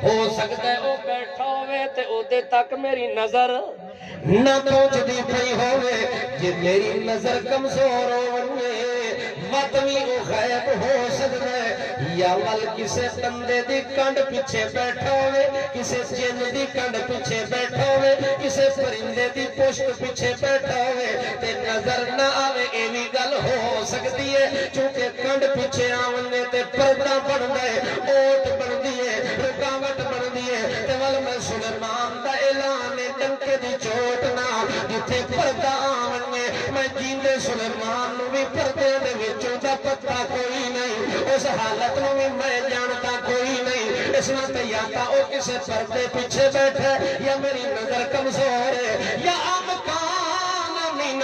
ہو سکتا ہے وہ بیٹھا ہوئے تے او دے تک میری نظر نہ پہنچتی پئی ہوئے جے میری نظر کمزور ہوئے وطنی او غیب ہو سکتا ہے یا ول کسے بندے دی کنڈ پیچھے بیٹھا ہوئے کسے جن دی کنڈ پیچھے بیٹھا ہوئے کسے پرندے دی پشت پیچھے بیٹھا ہوئے تے نظر نہ آوے ایوی گل ہو سکتی ہے چونکہ کنڈ پیچھے آونے تے پردہ بن گئے اوٹ بن دیئے رکاوٹ بن دیئے تے ول میں سلیمان دا اعلان ڈنکے دی چوٹ نہ جتھے پردہ آونے میں جیندے سلیمان نو بھی پردے دے وچوں دا پتہ کوئی نہیں اس حالت نو بھی میں جانتا کوئی نہیں اس نہ تیاتا او کسے پردے پیچھے بیٹھے یا میری نظر کمزور ہے یا امکان من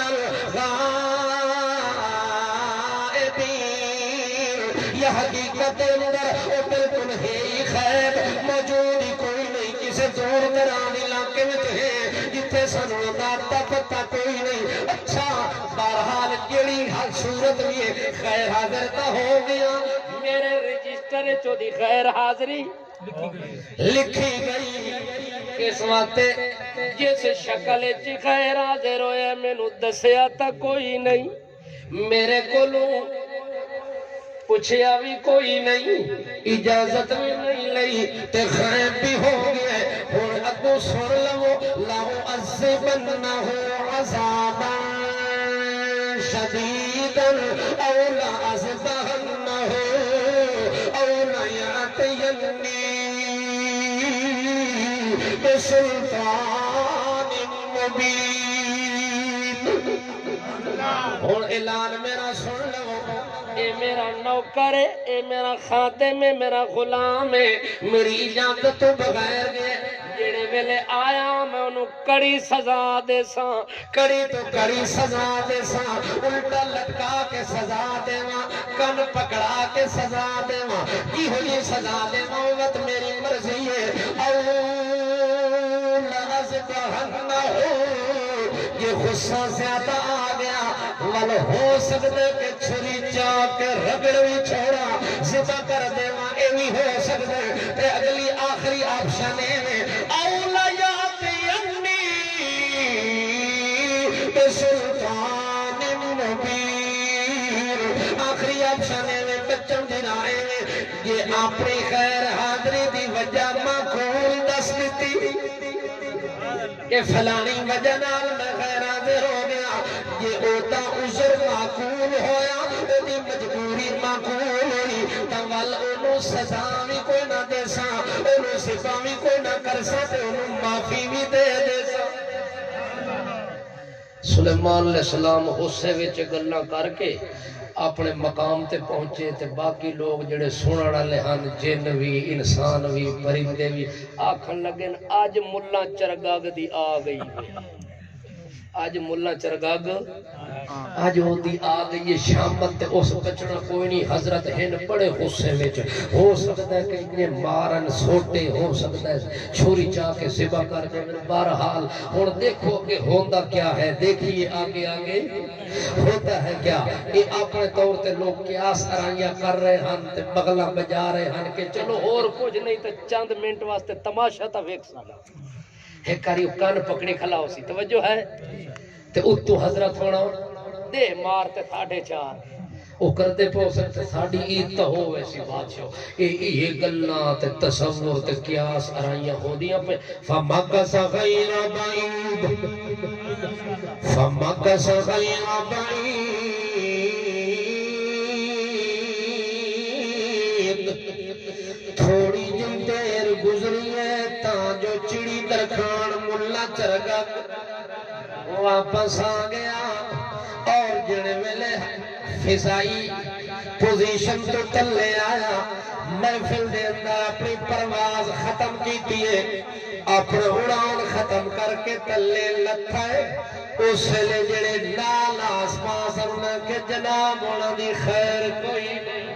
الغائبین یا حقیقت اندر او بالکل ہے ہی خیر موجود ہی کوئی نہیں کسے دور دران علاقے میں ہے جتھے سانو دا پتہ کوئی نہیں اچھا بہرحال جیڑی ہر صورت میں خیر حاضر تا ہو گیا میرے رجسٹر چو دی خیر حاضری لکھی گئی اس واسطے جس شکل چ خیر حاضر ہویا مینوں دسیا تا کوئی نہیں میرے کولوں پوچھیا بھی کوئی نہیں اجازت بھی نہیں لئی تے غائب بھی ہو گئے ہن اگوں سن لو لاؤ عذبنہ عذابا شدیدا او لا عذبنہ او لا یاتینی بسلطان مبین ہن اعلان میرا سن لو اے میرا نوکر ہے اے میرا خادم ہے میرا غلام ہے میری اجازت تو بغیر گئے جڑے ویلے آیا میں انہوں کڑی سزا دے ساں کڑی تو کڑی سزا دے ساں الٹا لٹکا کے سزا دے ماں کن پکڑا کے سزا دے ماں کی ہوئی سزا دے ماں وقت میری مرضی ہے لَعَذْبَحَنَّهُ یہ غصہ زیادہ آ گیا ول ہو سکتے کہ چھری چاک کے رگڑ بھی چھوڑا ذبح کر دے ماں ایوی ہو سکتے تے اگلی آخری آپشن میں اولا یاتینی بسلطان مبین آخری آپشن میں بچوں دی رائے میں یہ اپنی خیر حاضری دی وجہ معقول دس دیتی کہ فلانی وجہ نال میں غیر حاضر ہو گیا یہ اوتا عذر معقول ہویا اوٹی مجبوری معقول ہوئی تاول انہوں سزا بھی کوئی نہ دے سا انہوں صفا بھی کوئی نہ کر سا تے انہوں معافی بھی دے سا سلیمان علیہ السلام غصے وچ گلاں کر کے اپنے مقام تے پہنچے تے باقی لوگ جڑے سنن والے ہن جن وی انسان وی پرندے وی آکھن لگن آج ملا چرگاگ دی آ گئی آج ملا چرگاگ اج ہوندی آ گئی ہے شامت تے اس بچنا کوئی نہیں حضرت ہن بڑے غصے وچ ہو سکتا ہے کہ انہیں مارن سوٹے ہو سکتا ہے چھری چاہ کے ذبح کر دے بہرحال ہن دیکھو کہ ہوندا کیا ہے دیکھیے آگے آگے ہوتا ہے کیا یہ اپنے طور تے لوگ قیاس ارائیاں کر رہے ہن تے بغلا بجا رہے ہن کہ چلو اور کچھ نہیں تے چند منٹ واسطے تماشا تا ویکھ سالا ایک کاری کان پکڑی کھلا ہو سی توجہ ہے تے اتو حضرت ہونا دے مار تے 4.5 وہ کرتے پہ سکتے ساڑی عید تا ہو ویسی بادشاہ یہ گلنا تے تصور تے قیاس ارائیاں ہو دیا پہ فَمَكَسَ غَيْرَ بَعِيدٍ فَمَكَسَ غَيْرَ بَعِيدٍ تھوڑی جن دیر گزری ہے تاں جو چڑی درخان ملا چرگا واپس آ گیا اور جڑے ویلے فضائی پوزیشن تو تلے آیا محفل دے اندر اپنی پرواز ختم کی دیئے اپنے اڑان ختم کر کے تلے لکھا ہے اس لئے جڑے نال آسمان سرنا کہ جناب ہونا دی خیر کوئی نہیں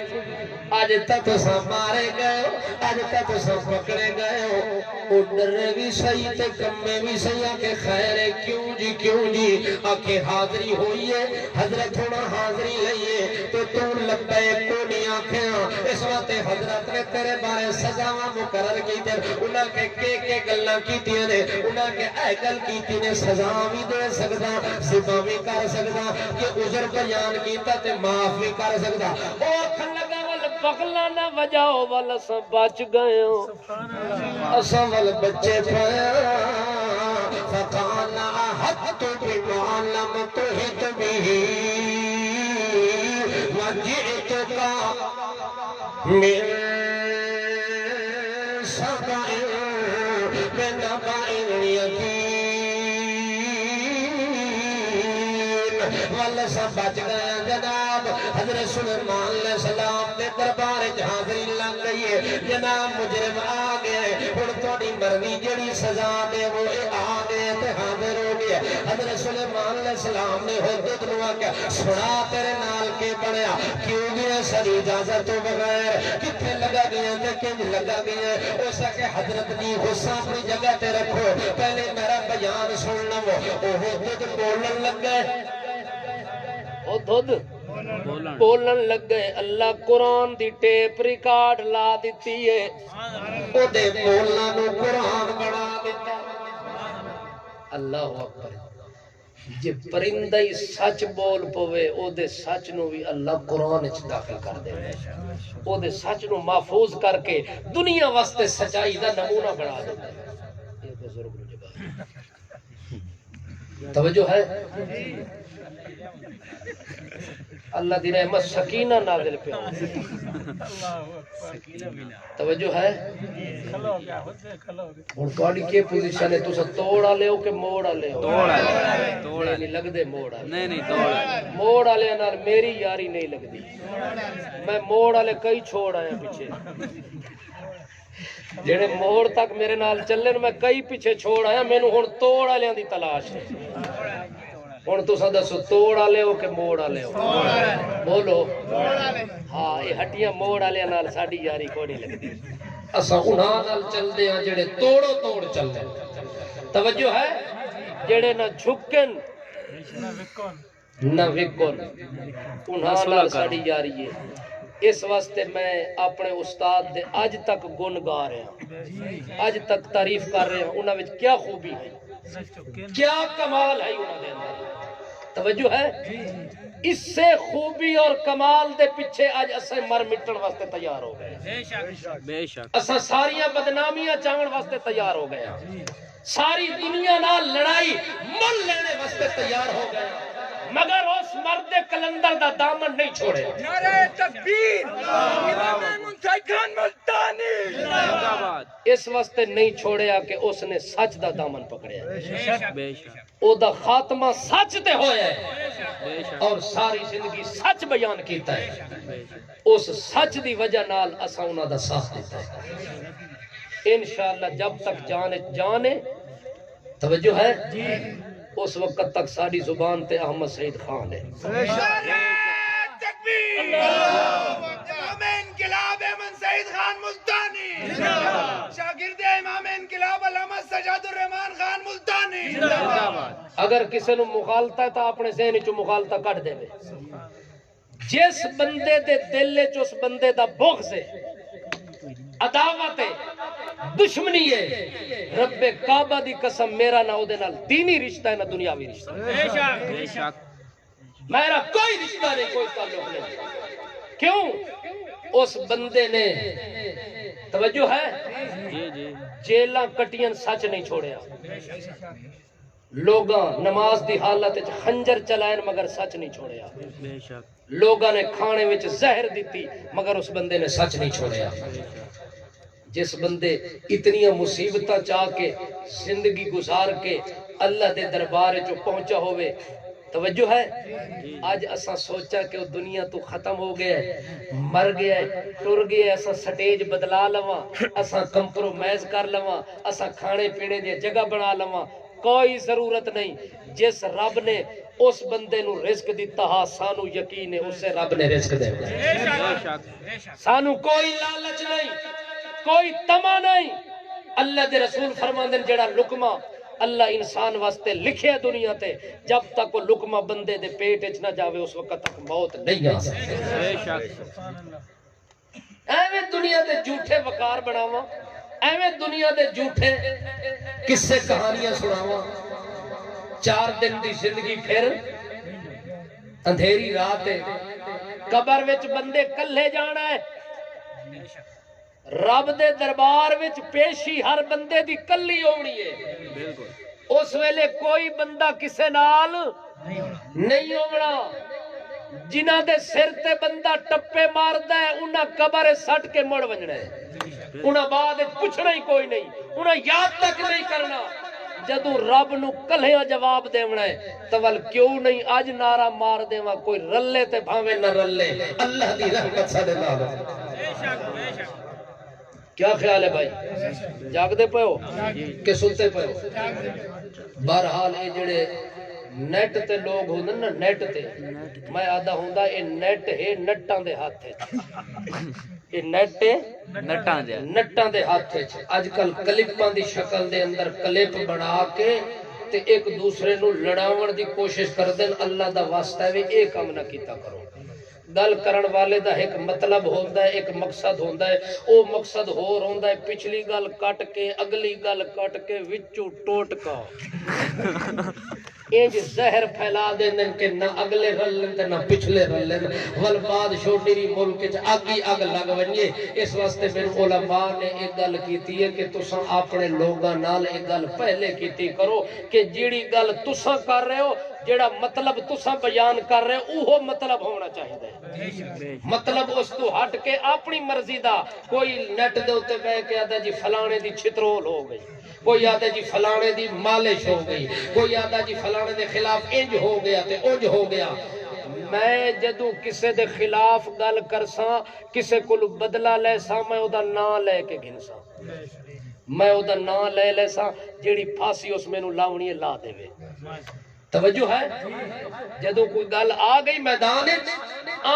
آج تک سا مارے گئے آج تک سا پکڑے گئے وہ ڈرے بھی صحیح تے کمے بھی صحیح آکے خیر ہے کیوں جی آکے حاضری ہوئی ہے حضرت ہونا حاضری لئیے تو لبے کو نہیں آنکھیں اس وقت حضرت نے تیرے بارے سزاواں مقرر کی تیر انہاں کے گلنا کی تیرے انہاں کے گل کی تیرے سزا بھی دے سکتا سبا بھی کر سکتا کہ عذر بیان کیتا تے معاف بھی کر سکتا او اکھن لگا بغلا نہ وجاؤ والا سا بچ گئے ہو اساں ول بچے پایا فقانا حت بما لم تحط به وجئتك من سبع بنبأ يقين والا سا بچ گئے جناب حضرت سلیمان علیہ السلام نے دربار حاضری لگ گئی ہے جناب مجرم آ گئے اور تھوڑی مرضی جڑی سزا دے وہ آ گئے تے حاضر ہو گیا حضرت سلیمان علیہ السلام نے حدت نوا کیا سنا تیرے نال کے بڑھیا کیوں گیا سری اجازت تو بغیر کتنے لگا گیا تے کنج لگا گیا ہو سکے حضرت دی غصہ اپنی جگہ تے رکھو پہلے میرا بیان سننا وہ حدت بولن لگ گئے او دھد بولن لگ گئے اللہ قرآن دی ٹیپ ریکارڈ لا دیتی ہے او دے بولنا نو قرآن بڑھا دیتا اللہ اکبر جے پرندہ ہی سچ بول پوے او دے سچ نو بھی اللہ قرآن اچھ داخل کر دے او دے سچ نو محفوظ کر کے دنیا واسطے سچائی دا نمونہ بڑھا دیتا ہے یہ بزرگ نو جبا توجہ ہے اللہ دی رحمت سکینہ نازل پہ توجہ ہے اور تواڈی کی پوزیشن ہے تسا توڑ والے ہو کہ موڑ والے ہو توڑ والے نہیں لگدے موڑ والے نہیں توڑ موڑ والے نال میری یاری نہیں لگدی میں موڑ والے کئی چھوڑ آیا پیچھے جڑے موڑ تک میرے نال چلن میں کئی پیچھے چھوڑ آیا مینوں ہن توڑ والےاں دی تلاش ہے ہن تساں دسو توڑ والے ہو کہ موڑ والے ہو بولو ہاں یہ ہٹیاں موڑ والے نال ساڈی یاری کوئی نہیں لگدی اساں انہاں نال چلدے ہاں جڑے توڑو توڑ چلدے توجہ ہے جڑے نہ جھکن نہ وکن انہاں نال ساڈی یاری ہے اس واسطے میں اپنے استاد دے اج تک گن گا رہا ہوں اج تک تعریف کر رہا ہوں انہاں وچ کیا خوبی ہے کیا کمال ہے انہاں دے اندر توجہ ہے اس سے خوبی اور کمال دے پیچھے آج اسے مر مٹن واسطے تیار ہو گئے بے شک اسا ساریاں بدنامیاں چاون واسطے تیار ہو گئے ساری دنیا نال لڑائی مل لینے واسطے تیار ہو گئے مگر اس مرد کلندر دا دامن نہیں چھوڑے نعرہ تکبیر امام منصور خان ملتانی اس واسطے نہیں چھوڑیا کہ اس نے سچ دا دامن پکڑیا بے شک او دا خاتمہ سچ تے ہویا ہے اور ساری زندگی سچ بیان کیتا ہے اس سچ دی وجہ نال اساں انہاں دا ساتھ دیتا ہے انشاءاللہ جب تک جانے توجہ ہے اس وقت تک ساری زبان تے احمد سعید خان ہے. تکبیر امام انقلاب احمد سعید خان ملتانی شاگرد امام انقلاب علامہ سجاد الرحمان خان ملتانی. اگر کسی نو مغالطہ ہے تو اپنے ذہن چ مغالطہ کٹ دے. جس بندے دے دل چ اس بندے دا بغض ہے، عداوت ہے، دشمنی ہے، رب کعبہ دی قسم میرا نہ اودے نال دینی رشتہ ہے نہ دنیاوی رشتہ. بے شک میرا کوئی رشتہ نہیں، کوئی تعلق نہیں. کیوں؟ اس بندے نے توجہ ہے جیلاں کٹیاں سچ نہیں چھوڑیا، لوگاں نماز دی حالت وچ خنجر چلائن مگر سچ نہیں چھوڑیا، لوگاں نے کھانے وچ زہر دیتی مگر اس بندے نے سچ نہیں چھوڑیا. جس بندے اتنی مصیبتاں چاہ کے زندگی گزار کے اللہ دے دربار چ پہنچا ہوئے، توجہ ہے آج اساں سوچا کہ وہ دنیا تو ختم ہو گیا ہے، مر گیا ہے، ٹر گیا ہے، اساں سٹیج بدلا لواں، اساں کمپرومائز کر لواں، اساں کھانے پینے دی جگہ بنا لواں. کوئی ضرورت نہیں. جس رب نے اس بندے نو رزق دیتا ہا سانو یقین ہے اسے رب نے رزق دے گا. سانو کوئی لالچ نہیں، کوئی طمع نہیں. اللہ دے رسول فرماندے جڑا لقمہ اللہ انسان واسطے لکھے دنیا تے جب تک وہ لقمہ بندے دے پیٹ وچ نہ جاوے اس وقت تک موت نہیں آ سکتی. ایویں دنیا دے جھوٹے وقار بناواں، ایویں دنیا دے جھوٹے قصے کہانیاں سناواں. 4 دن دی زندگی پھر اندھیری رات ہے، قبر وچ بندے کلے جانا ہے. رب دے دربار وچ پیشی ہر بندے دی کلی ہونی ہے. اس ویلے کوئی بندہ کسے نال نہیں ہونا. جنہ دے سر تے بندہ ٹپے ماردا ہے انہاں قبر سٹ کے مڑ ونجنا ہے. انہاں بعد پوچھنا ہی کوئی نہیں، انہاں یاد تک نہیں کرنا. جدوں رب نو کلھیاں جواب دیونا ہے تول کیوں نہیں اج نعرہ مار دیواں کوئی رلے تے بھاویں نہ رلے اللہ دی رحمت ساڈے نال. کیا خیال ہے بھائی؟ جاگ دے پے ہو کہ ستے پے ہو؟ بہرحال اے جڑے نیٹ تے لوگ ہوندے نا، نیٹ تے میں آدھا ہوندا اے نیٹ ہے نٹاں دے ہاتھ وچ. اے نیٹ نٹاں دے ہاتھ وچ. اج کل کلپاں دی شکل دے اندر کلپ بنا کے تے ایک دوسرے نو لڑاون دی کوشش کردے. اللہ دا واسطہ ہے اے کام نہ کیتا کرو. گل کرن والے دا ایک مطلب ہوندا ہے، ایک مقصد ہوندا ہے. او مقصد ہور ہوندا ہے پچھلی گل کٹ کے اگلی گل کٹ کے وچوں ٹوٹ کا انج زہر پھیلا دیندن کہ نہ اگلے رلن تے نہ پچھلے رلن. ول بعد چھوٹی ملک وچ اگ ہی اگ لگ ونجے. اس واسطے میرے علماء نے ایک گل کیتی ہے کہ تساں اپنے لوگاں نال ایک گل پہلے کیتی کرو کہ جیڑی گل تساں کر رہے ہو، جیڑا مطلب تساں بیان کر رہے ہو اوہو مطلب ہونا چاہیے. مطلب اس تو ہٹ کے اپنی مرضی دا کوئی نیٹ دے اوتے بیٹھ کے آدا جی فلانے دی چھترول ہو گئی، کوئی آدھا جی فلانے دی مالش ہو گئی، کوئی آدھا جی فلانے دے خلاف انج ہو گیا تے انج ہو گیا. میں جدوں کسے دے خلاف گل کرساں کسے کول بدلہ لے ساں میں او دا نام لے کے گھنساں، میں او دا نام لے لے ساں جیڑی پھانسی اس مینوں لاونی ہے لا دے. توجہ ہے؟ جدوں کوئی گل آ گئی میدان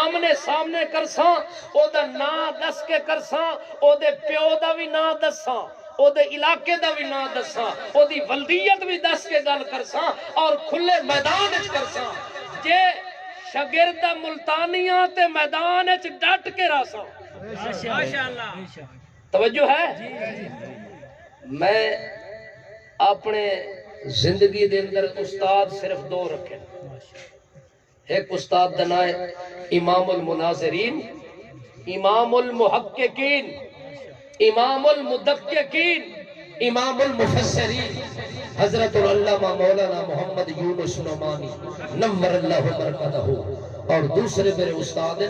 آمنے سامنے کرساں او دا نام دس کے کرساں، او دے پیو دا بھی نام دساں، او دے علاقے دا بھی نام دساں، او دی ولدیت بھی دس کے گل کرساں اور کھلے میدان وچ کرساں. جے شاگرد ملتانیاں تے میدان وچ ڈٹ کے راساں. ماشاءاللہ توجہ ہے؟ میں اپنے زندگی دے اندر استاد صرف 2 رکھے. ایک استاد دا نام ہے امام المناظرین، امام المحققین، امام المدققین، امام المفسرین حضرت العلامہ مولانا محمد یونس نعمانی نور اللہ برکتہ. اور دوسرے میرے استاد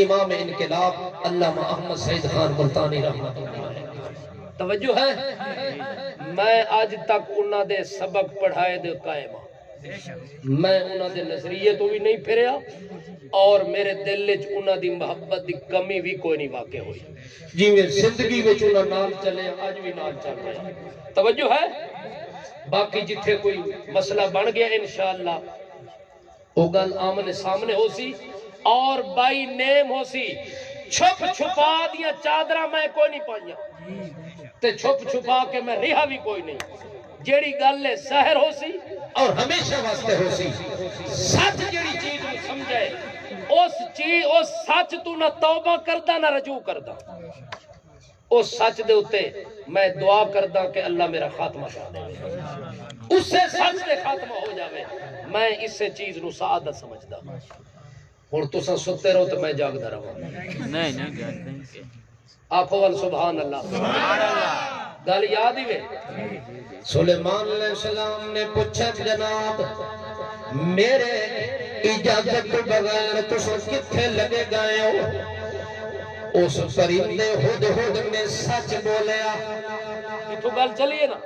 امام انقلاب علامہ احمد سعید خان ملتانی رحمۃ اللہ علیہ. توجہ ہے؟ میں آج تک انہاں دے سبق پڑھائے دے قائم ہاں. میں انہاں دے نظریے تو بھی نہیں پھریا اور میرے دل وچ انہاں دی محبت دی کمی بھی کوئی نہیں واقع ہوئی. جی میں زندگی وچ انہاں نال چلے اج بھی نال چل رہے. توجہ ہے؟ باقی جتھے کوئی مسئلہ بن گیا انشاءاللہ وہ گل آمنے سامنے ہو سی اور بائی نیم ہو سی چھپ چھپا دیا چادرہ میں کوئی نہیں پائیا تے چھپ چھپا کے میں رہا بھی کوئی نہیں جیڑی گل ہے ظاہر ہو سی اور ہمیشہ واسطے ہو سی سچ جیڑی چیز میں سمجھائے اس سچ تو نہ توبہ کردہ نہ رجوع کردہ اس سچ دے ہوتے میں دعا کردہ کہ اللہ میرا خاتمہ کر دے اس سے سچ دے خاتمہ ہو جاوے میں اس سے چیز نو سعادت سمجھدا اور تو سا ستے رہو تو میں جاگدا رہوں نہیں آخو وال سبحان اللہ گل یاد ہی وے سلیمان علیہ السلام نے پوچھا جناب میرے اجازت بغیر تسو کتھے لگے گئے ہو اس پرندے ہدہد نے سچ بولیا تو گل چلیے نا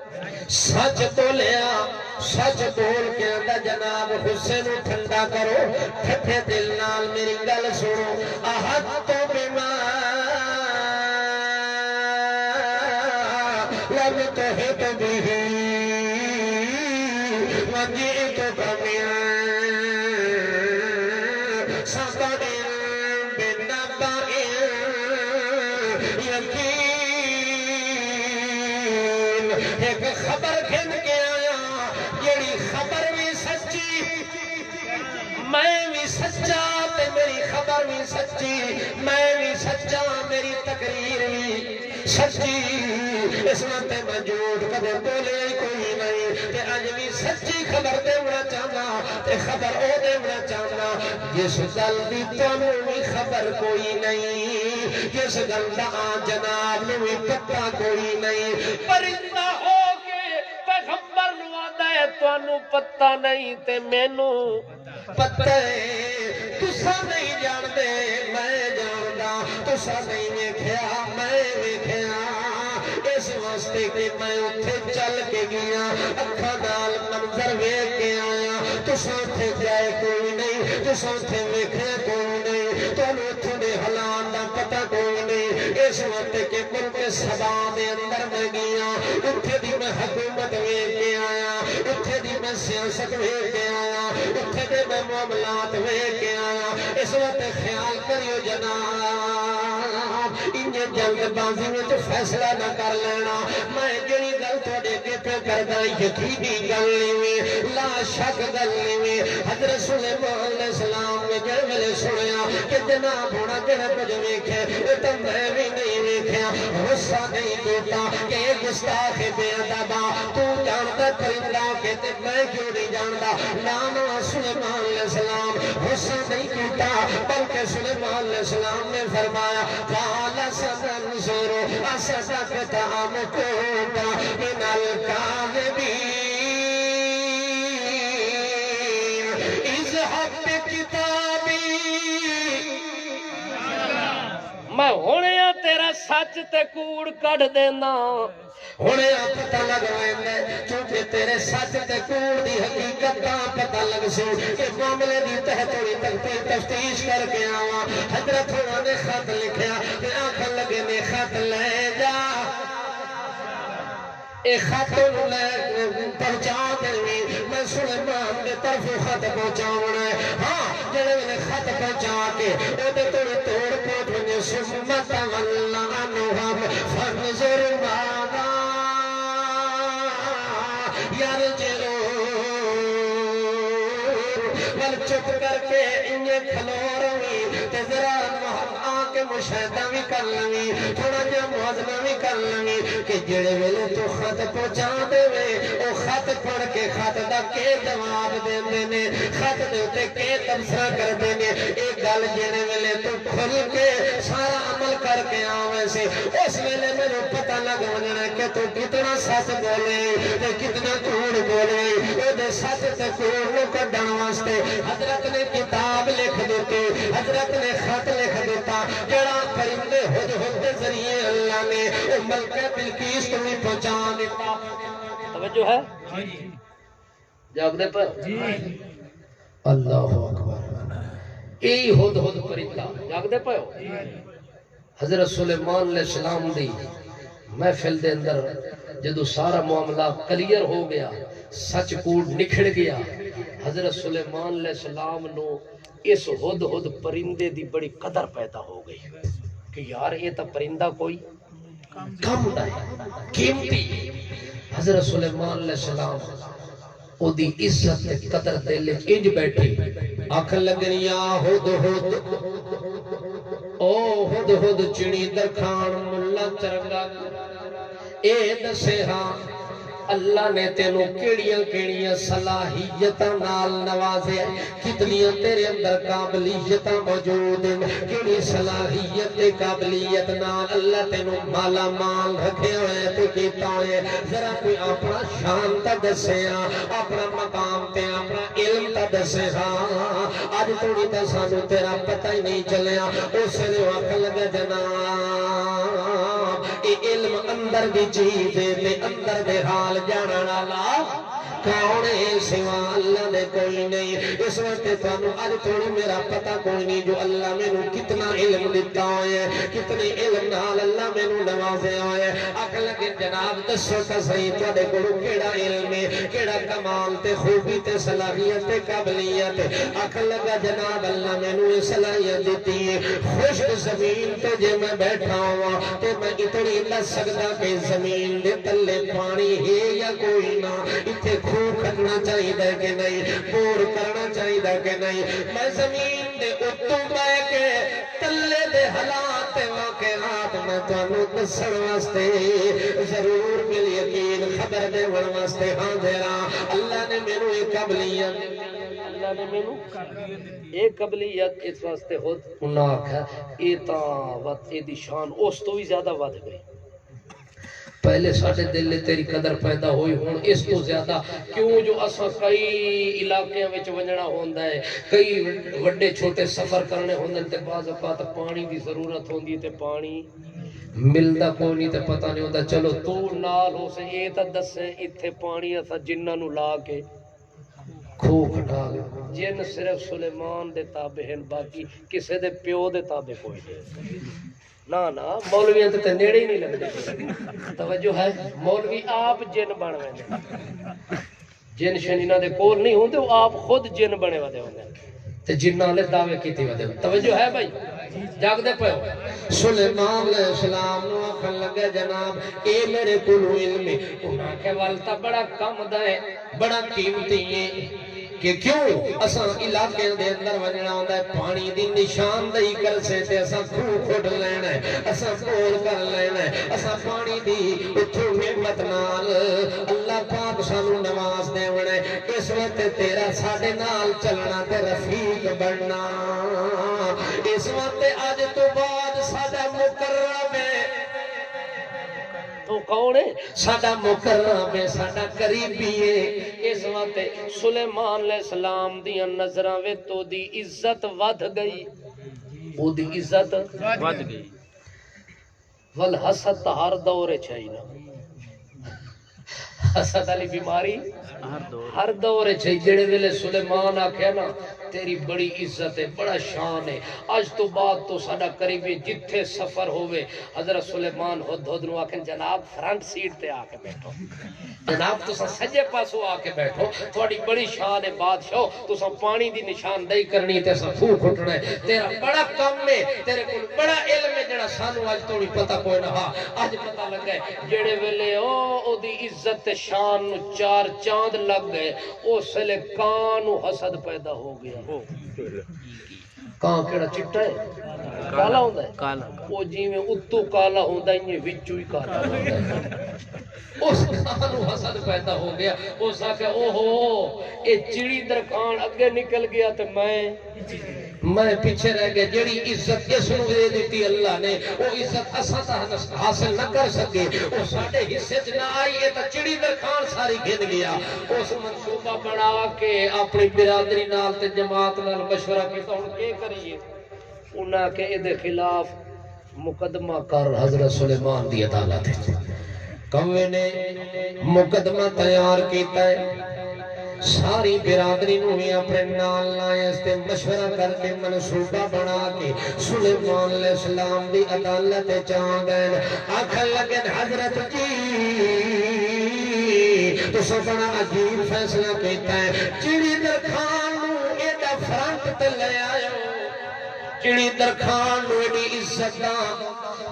سچ بولیا سچ بول کے اندر جناب غصے نو ٹھنڈا کرو ٹھٹھے دل نال میری گل سنو احد تو بما لم تحط به وجئتك من سبب بنبأ یقین ایک خبر گھن کے آیا یہی خبر بھی سچی میں بھی سچا تے میری خبر بھی سچی میں بھی سچا میری تقریر بھی سچی اس وقت میں جھوٹ کدے بولے کوئی نہیں تے اج بھی سچی خبر دینا چاہنا تے خبر او دینا چاہنا جس گل دی تانوں بھی خبر کوئی نہیں جس گل دا جناب نوں بھی پتہ کوئی نہیں پرندہ ہو کے پیغمبر نو آندا ہے تانوں پتہ نہیں تے مینوں پتہ ہے تسا نہیں جان دے میں جاندا تسا نہیں ویکھیا میں ویکھیا اس واسطے کہ میں اتھے چل کے گیا اکھاں نال منظر ویکھ کے آیا تسا اتھے جائے کوئی نہیں تسا اتھے ویکھیا کوئی نہیں تانوں اتھوں دے حالات دا پتہ کوئی نہیں اس وقت کہ ملک سبا دے اندر میں گیا اتھے دی میں حکومت ویکھ کے آیا اتھے دی میں سیاست ویکھ کے آیا اتھے دے میں معاملات ویکھ کے آیا اس وقت خیال کریو جناب انجے جلد بازی میں تو فیصلہ نہ کر لینا میں جڑی گل تھوڑے کے پہ کردہ یقینی گل نہیں لا شک گل نہیں حضرت سلیمان علیہ السلام نے جڑ ملے سنیا کہ جناب ہونا جڑا کچھ ویکھے تو میں بھی نہیں ویکھیا غصہ نہیں کیتا کہ گستاخ بے ادبا تو جانتا پرندہ کہ میں کیوں نہیں جانتا لانا سلیمان علیہ السلام غصہ نہیں کیتا بلکہ سلیمان علیہ السلام نے فرمایا قال سننظر اصدقت ام كنت من الكاذبين اذهب بكتابي میں ہونے تیرا سچ تے کوڑ کڈ دینا ہونے پتہ لگ رہے چونکہ تیرے سچ تے کوڑ دی حقیقت دا پتہ لگ سی کہ معاملے دی تہ تھوڑی تفتیش کر کے آواں حضرت ہونا نے خط لکھیا کہ آنکھن لگے نے خط لے جا اے خط لے پہنچا دیں میں سلیمان دے طرف خط پہنچاؤنا ہے ہاں جڑے میں خط پہنچا کے او دے توڑ پوٹ ونجے سمت واللہ عنہم فنظر ماذا یرجعون ول چپ کر کے انہیں کھلو روی تے ذرا آنکھ مشاہدہ بھی کر لوی تھوڑا جا موازنہ بھی کر لوی کہ جڑے ویلے تو خط پہنچا دے وے او خط پڑھ کے خط دا کے جواب دے دینے خط دے ہوتے کے تبصرہ کر دینے ایک گل جڑے ویلے تو کھل کے سارا عمل کر کے آوے سے اس ویلے میں پتہ لگ ونجنا کہ تو کتنا سچ بولے تے کتنا کوڑ بولے او دے سچ تے کوڑ نو کڈن واسطے حضرت نے کتاب لکھ دیتی حضرت نے خط لکھ دیتا جڑا پرندے ہدہد دے ذریعے اللہ نے او ملکہ بلقیس کو بھی پہنچا دیتا توجہ ہے جاگ دے پر اللہ اکبر ای ہدہد پرندہ جاگ دے پہ حضرت سلیمان علیہ السلام دی محفل دے اندر جدو سارا معاملہ کلیئر ہو گیا سچ کوڑ نکھڑ گیا حضرت سلیمان علیہ السلام نو اس ہد ہد پرندے دی بڑی قدر پیدا ہو گئی کہ یار یہ تا پرندہ کوئی کم دا ہے قیمتی حضرت سلیمان علیہ السلام او دی عزت تے قدر دل انج بیٹھی آکھ لگنیا ہد ہد او ہد ہد چڑی درخان ملا چرنگا اے دسے ہاں اللہ نے تینوں کیڑیاں کیڑیاں صلاحیتاں نال نوازے کتنیاں تیرے اندر قابلیتاں موجود ہیں کیڑی صلاحیت تے قابلیت نال اللہ تینوں مالا مال رکھے ہوئے تو کیتا ہوئے ذرا کوئی اپنا شان تا دسے ہاں اپنا مقام تے اپنا علم تا دسے ہاں آج توڑی تا سانو تیرا پتہ ہی نہیں چلیا اس نے آکھ لگا جناب اے علم اندر دی چیز ہے اندر دے حال جانا والا کون ہے سوا اللہ نے کوئی نہیں اس وقت تانوں اج تھوڑی میرا پتہ کوئی نہیں جو اللہ میں نو کتنا علم دیتا ہے کتنے علم نال اللہ میں نو نوازے ہوئے آکھ لگے جناب دسو تے صحیح تواڈے کولوں کیڑا علم ہے کیڑا کمال تے خوبی تے صلاحیت تے قابلیت آکھ لگا جناب اللہ میں نو صلاحیت دیتی ہے خشک زمین تے جے میں بیٹھا ہوا تے میں اتنی دس سکدا کہ زمین دے تلے پانی ہے یا کوئی نہ اتنے خوب کھڑنا چاہیے کہ نہیں بور کرنا چاہیے کہ نہیں میں زمین دے اتوں بے کے تلے دے حالات واقعات میں تانوں دسن واسطے ضرور مل یقین خبر دے ون واسطے حاضر ہاں اللہ نے مینوں ایک قابلیت اللہ نے مینوں ایک قابلیت اس واسطے خود انہاں آکھیا اے تاں وقت اے دی شان اس تو بھی زیادہ ودھ گئی پہلے ساڑھے دل لے تیری قدر پیدا ہوئی ہون اس تو زیادہ کیوں جو اسا کئی علاقے وچ ونجنا ہوندا ہے کئی وڈے چھوٹے سفر کرنے ہوندے تے بعض اوقات پانی دی ضرورت ہوندی تے پانی ملدا کوئی نہیں تے پتہ نہیں ہوندا چلو تو نال ہو سے اے تے دسے ایتھے پانی اسا جنہاں نو لا کے کھو کھٹا جن صرف سلیمان دے تابع ہیں باقی کسے دے پیو دے تابع کوئی نہیں نا نا مولویاں تے نیڑے ہی نہیں لگدے توجہ ہے مولوی آپ جن بن ویندے جن شنینا دے کول نہیں ہوندے وہ آپ خود جن بنے ودے ہوندے تے جناں والے دعوے کیتے ودے توجہ ہے بھائی جاگ دے پیو سلیمان علیہ السلام نو آکھن لگے جناب اے میرے کول علم ہے انہاں کہ والتا بڑا کم دا ہے بڑا قیمتی ہے کہ کیوں اساں علاقے دے اندر ونجنا ہوندا ہے پانی دی نشاندہی کر سے تے اساں کھو کھڈ لینا ہے اساں بول کر لینا ہے اساں پانی دی اتھوں نعمت نال اللہ پاک سانو نواز دیونا ہے اس وقت تیرا ساڈے نال چلنا تے رفیق بننا اس وقت اج تو بعد ساڈا مقرب ہے تو کون ہے ساڈا مکرم ہے ساڈا قریبی ہے اس وقت سلیمان علیہ السلام دی نظراں وچ تو دی عزت ود گئی او دی عزت ود گئی ول حسد ہر دور چاہیے حسد والی بیماری ہر دور چاہیے جڑے ویلے سلیمان آکھیا نا تیری بڑی عزت ہے بڑا شان ہے آج تو بعد تو ساڈا قریبی جتھے سفر ہوئے حضرت سلیمان ہد ہد نو آکھن جناب فرنٹ سیٹ تے آ کے بیٹھو جناب تساں سجے پاسوں آ کے بیٹھو تھوڑی بڑی شان ہے بادشاہ تساں پانی دی نشاندہی کرنی تے اساں کھو کھٹنا ہے تیرا بڑا کم ہے تیرے کول بڑا علم ہے جڑا سانو اج توڑی پتہ کوئی نہ ہا اج پتہ لگا ہے جڑے ویلے او دی عزت تے شان نو چار چاند لگ گئے اس لے کان نو حسد پیدا ہو گیا کان کیڑا چٹا ہے کالا ہوندا ہے کالا او جویں اتو کالا ہوندا ہے وچوں ہی کالا ہوندا ہے اس کان نو حسد پیدا ہو گیا اس آکھیا او ہو اے چڑی درخان اگے نکل گیا تے میں پیچھے رہ گیا جڑی عزت اس نو دے دیتی اللہ نے او عزت اساں تا حاصل نہ کر سکے او ساڈے حصے چ نہ آئی اے تے چڑی درخان ساری گھن گیا اس منصوبہ بنا کے اپنی برادری نال تے جماعت نال مشورہ کیتا ہن کی کریے انہاں کہ اے دے خلاف مقدمہ کر حضرت سلیمان دی عدالت کوے نے مقدمہ تیار کیتا ہے ساری برادری نو ہی اپنے نال لائے اس تے مشورہ کر کے منصوبہ بنا کے سلیمان علیہ السلام دی عدالت چاہ گئے آکھن لگے حضرت جی تسا بڑا عجیب فیصلہ کیتا ہے چڑی درخان نو ایڈا فرنٹ تے لے آئے چڑی درخان نو ایڈی عزت دا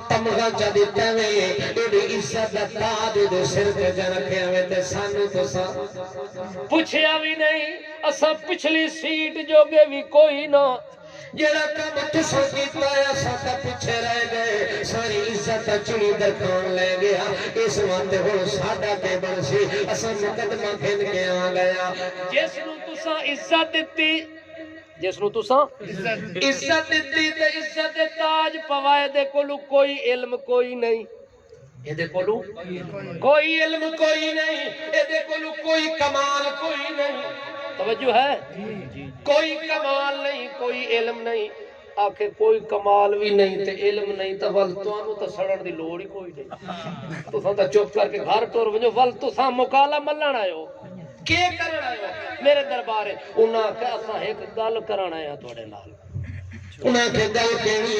تمغہ چا دیتا ہے ایڈی عزت دا تاج دے سر تے جا رکھے ہوئے تے سانو تسا پوچھیا بھی نہیں اسا پچھلی سیٹ جو گے بھی کوئی نہ جڑا کم تسا کیتا ہے اسا تے پیچھے رہ گئے ساری عزت چڑی درخان لے گیا اس وقت ہن ساڈا تے بن سی اسا مقدمہ کھن کے آ گیا جس نو تسا عزت دتی جس نو تسا عزت دتی تے عزت دے تاج پوائے دے کولو کوئی علم کوئی نہیں اے دے کولو کوئی علم کوئی نہیں اے دے کولو کوئی کمال کوئی نہیں توجہ ہے کوئی کمال نہیں کوئی علم نہیں آکھے کوئی کمال بھی نہیں تے علم نہیں تے ول تانوں تے سڑن دی لوڑ ہی کوئی نہیں تساں تے چپ کر کے گھر ٹر ونجو ول تساں مکالا ملن آئے کی کرن آئے میرے دربارے انہاں کہ اساں ایک گل کرن آیا تواڈے نال انہاں کہ گل کہنی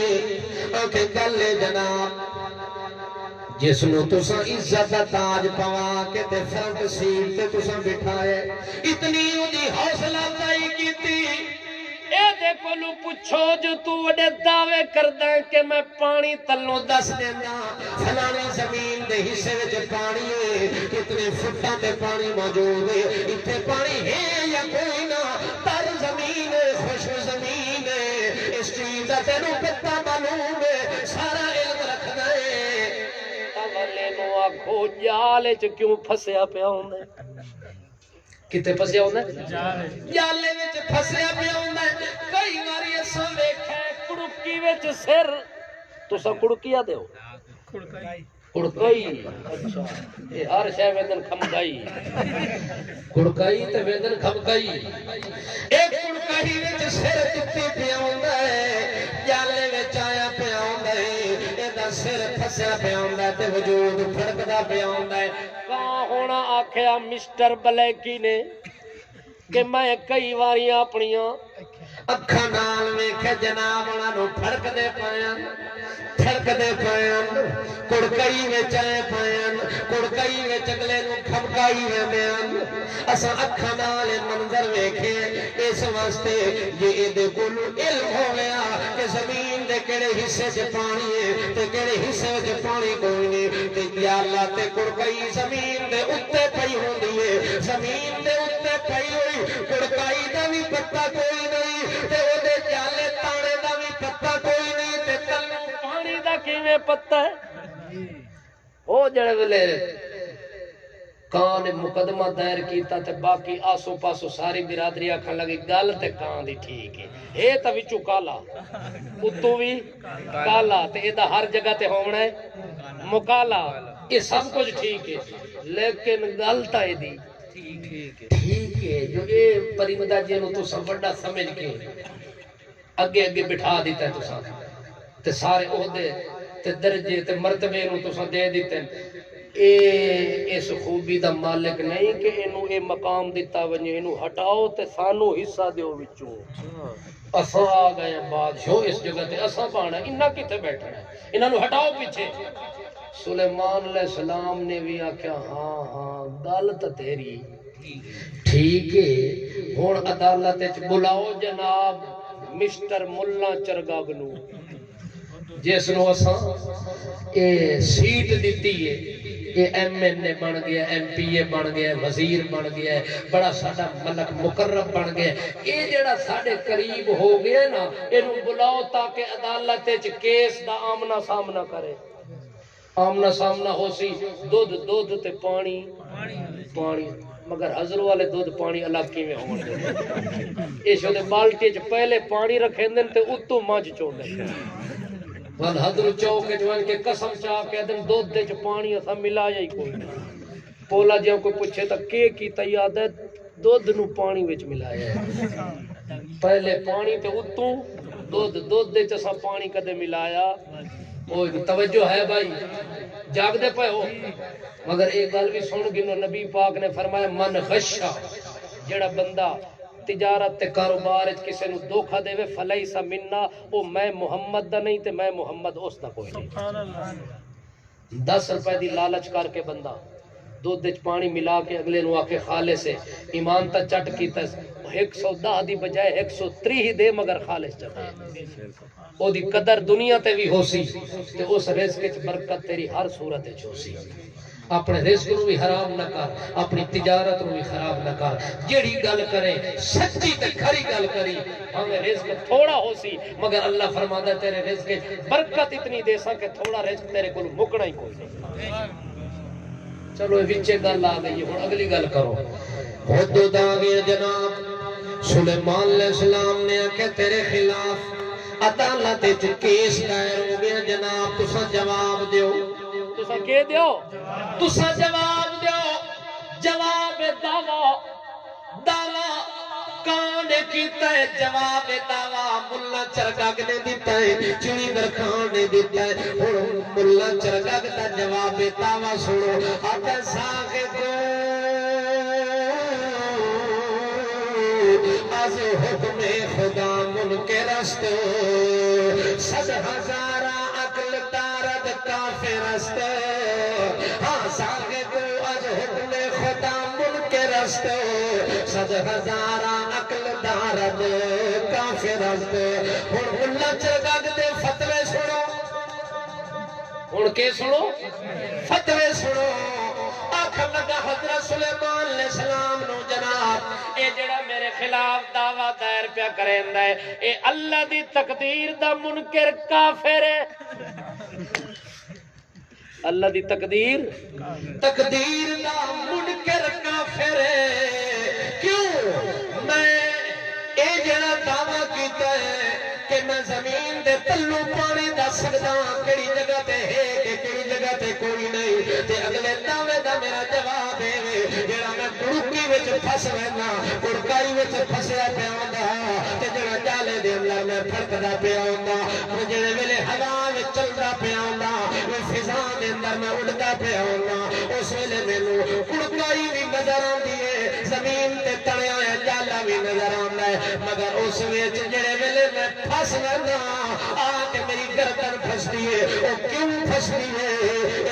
ہے کہ گل ہے جناب جس نو تساں عزت دا تاج پوا کے تے فرنٹ سیٹ تے تساں بٹھائے اتنی اودی حوصلہ افزائی کیتی اے دے کولو پوچھو جو تو وڈے دعوے کردا ہے کہ میں پانی تلوں دس دینا فلانی زمین دے حصے وچ پانی ہے کتنے فٹاں تے پانی موجود ہے ایتھے پانی ہے یا کوئی نہ تر زمین ہے خشک زمین ہے اس چیز دا تینوں پتہ معلوم ہے سارا علم رکھدا ہے والے نو آکھو جال وچ کیوں پھسیا پیا ہوندا کتے پھسیا ہوندا جالے وچ پھسیا پیا ہوندا کئی واری اساں ویکھیا کڑکی وچ سر تساں کڑکیا دیو کڑکائی اچھا اے ہر شے ویندن کھمکائی کڑکائی تے ویندن کھمکائی اے کڑکائی وچ سر کتے پیا ہوندا ہے جالے وچ آیا پیا ہوندا ہے اے سر پھسیا پیا ہوندا ہے تے وجود پھڑکدا پیا ہوندا ہے کہاں ہونا آکھیا مسٹر بلیکی نے کہ میں کئی واریاں اپنیاں اکھاں نال ویکھے جناب انہاں نو پھڑکدے پیاں کڑکائی وچ آئے پیاں کڑکائی وچ اگلے نو کھمکائی ویندے اساں اکھاں نال منظر ویکھے اس واسطے یہ دے کولو علم ہو گیا کہ زمین دے کیڑے حصے وچ پانی ہے تے کیڑے حصے وچ پانی کوئی نہیں تے یا اللہ تے کڑکائی زمین دے اوتے پئی ہوندی ہے زمین دے اوتے پئی ہوئی کڑکائی دا بھی پتہ کوئی نہیں تے او دے جالے تانے دا بھی پتہ کوئی نہیں تے تلوں پانی دا کیویں پتہ ہے او جڑے ویلے کان نے مقدمہ دائر کیتا تے باقی آسو پاسو ساری برادری آکھن لگی گل تے کان دی ٹھیک ہے اے تا وچوں کالا اتوں بھی کالا تے اے دا ہر جگہ تے ہونا ہے مکالا یہ سب کچھ ٹھیک ہے لیکن گل تا اے دی ٹھیک ہے جو اے پرندہ جنوں تساں بڑا سمجھ کے اگے اگے بٹھا دیتا ہے تساں تے سارے عہدے تے درجے تے مرتبے نوں تساں دے دیتے اے اس خوبی دا مالک نہیں کہ اینو اے مقام دیتا ونجے اینو ہٹاؤ تے سانو حصہ دیو وچوں اساں آ گئے بادشاہ اس جگہ تے اساں پانا انہاں کتے بیٹھنا ہے انہاں نو ہٹاؤ پیچھے سلیمان علیہ السلام نے بھی آکھیا ہاں ہاں گل تے تیری ٹھیک ہے ہن عدالت وچ بلاؤ جناب مسٹر ملا چرگاگ نو جس نو اساں اے سیٹ دتی ہے اے ایم این اے بن گیا ایم پی اے بن گیا وزیر بن گیا بڑا ساڈا ملک مقرب بن گیا اے جڑا ساڈے قریب ہو گیا نا اینو بلاؤ تاکہ عدالت وچ کیس دا آمنا سامنا کرے آمنا سامنا ہو سی دودھ تے پانی مگر حضر والے دودھ پانی الگ کیویں ہون گے اس دے بالٹی وچ پہلے پانی رکھیندن تے اتوں مجھ چوندے ول حضر چوک جوان کے قسم چاہ کے دن دودھ دے چ پانی اسا ملایا ہی کوئی نہیں پولا جے کوئی پوچھے تا کیتا یاد ہے دودھ نو پانی وچ ملایا ہے پہلے پانی تے اتوں دودھ دے چ اسا پانی کدے ملایا او توجہ ہے بھائی جاگ دے پے ہو مگر ایک گل بھی سن گنو نبی پاک نے فرمایا من غشا جڑا بندہ تجارت تے کاروبار وچ کسے نو دھوکا دے فلیس منا او میں محمد دا نہیں تے میں محمد اس دا کوئی نہیں 10 روپے دی لالچ کر کے بندہ دودھ وچ پانی ملا کے اگلے نو آکھے خالص ہے ایمان تا چٹ کیتا 110 دی بجائے 130 ہی دے مگر خالص چٹے او دی قدر دنیا تے بھی ہو سی تے اس رزق وچ برکت تیری ہر صورت وچ ہو سی اپنے رزق نو بھی حرام نہ کر اپنی تجارت نو بھی خراب نہ کر جیڑی گل کرے سچی تے کھری گل کری ہمیں رزق تھوڑا ہو سی مگر اللہ فرماتا ہے تیرے رزق برکت اتنی دے سا کہ تھوڑا رزق تیرے کو مکنا ہی کوئی نہیں چلو وچے گل آ گئی ہن اگلی گل کرو حدود آ گیا جناب سلیمان علیہ السلام نے کہ تیرے خلاف عدالت وچ کیس دائر ہو گیا جناب تساں جواب دیو تساں کے دیو تساں جواب دیو جواب دعویٰ کان نے کیتا ہے جواب دعویٰ ملا چرگاگ نے دیتا ہے چڑی درخان نے دیتا ہے ہن ملا چرگاگ دا جواب دعویٰ سنو آتا ساغے کو از حکم خدا منکرست 100,000 عقل دارد کافرست ہاں ساغے کو از حکم خدا منکرست 100,000 عقل دارد کافرست ہن ملا چرگاگ دے فتوے سنو ہن کے سنو فتوے سنو آخر لگا حضرت سلیمان علیہ السلام نو جناب اے جڑا میرے خلاف دعویٰ دائر پیا کریندا ہے اے اللہ دی تقدیر دا منکر کافر ہے اللہ دی تقدیر دا منکر کافر ہے کیوں میں اے جڑا دعویٰ کیتا ہے کہ میں زمین دے تلو پانی دا سکدا کیڑی جگہ تے ہے کہ کیڑی جگہ تے کوئی نہیں تے اگلے دعوے دا میرا جواب ہے جڑا میں کڑکی وچ پھس وینا کڑکائی وچ پھسیا پیا ہوندا تے جڑا جالے دے اندر میں پھڑکدا پیا ہوندا جڑے ویلے ہوا وچ چلدا پیا ہوندا فضا دے اندر میں اڑدا پیا ہوندا اس ویلے مینوں کڑکائی بھی نظر آندی ہے زمین تے تڑیا ہویا جالا بھی نظر آندا ہے مگر اس وچ جڑے ویلے میں پھس وینا آ کے میری گردن پھسدی ہے او کیوں پھسدی ہے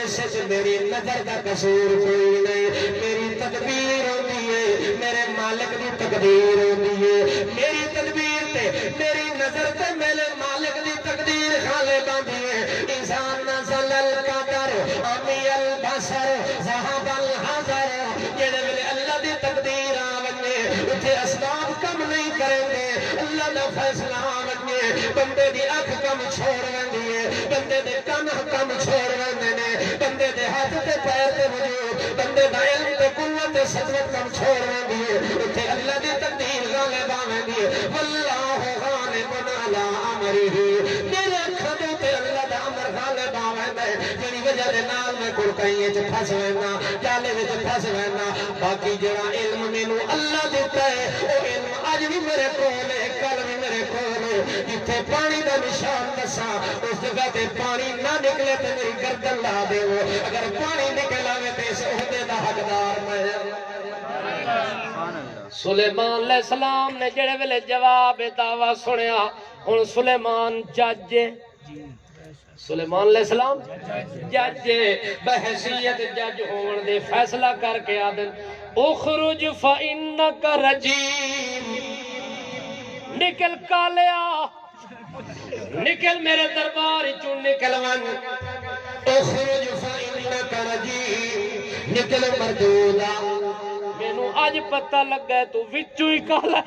اس وچ میری نظر دا قصور کوئی نہیں میری تدبیر ہوندی ہے میرے مالک دی تقدیر ہوندی ہے میری تدبیر تے میری نظر تے میرے مالک دی تقدیر غالب آندی ہے انسان نزل القدر امی البصر ذهب الحذر جڑے ویلے اللہ دی تقدیر آوے اتے اسباب کم نہیں کریں گے اللہ دا فیصلہ آوے بندے دی اکھ کم چھوڑ ویندی ہے بندے دے کن کم چھوڑ ویندے نے بندے دے ہاتھ تے پیر تے وجود بندے دا علم تے قوت تے صدرت کم چھوڑ ویندی ہے اتے اللہ دی تقدیر غالب آوندی ہے واللہ غالب علی امرہ میرے کھدے تے اللہ دا امر غالب آوندا ہے جڑی وجہ دے نال میں کڑکائی وچ پھس وینا جالے وچ پھس وینا باقی جڑا علم مینوں اللہ دیتا ہے او علم اج بھی میرے کول ہے کل بھی میرے کول ہے جتھے پانی دا نشان دساں اس جگہ تے پانی نہ نکلے تے میری گردن لا دیو اگر پانی نکل آوے تے اس عہدے دا حقدار میں سلیمان علیہ السلام نے جڑے ویلے جواب دعویٰ سنیا ہن سلیمان جج سلیمان علیہ السلام جج بحیثیت جج ہون دے فیصلہ کر کے آدن اخرج فإنک رجیم نکل کالیا نکل میرے دربار چوں نکل ون اخرج فإنک رجیم نکل مردودا مینوں اج پتہ لگا تو وچوں ہی کالا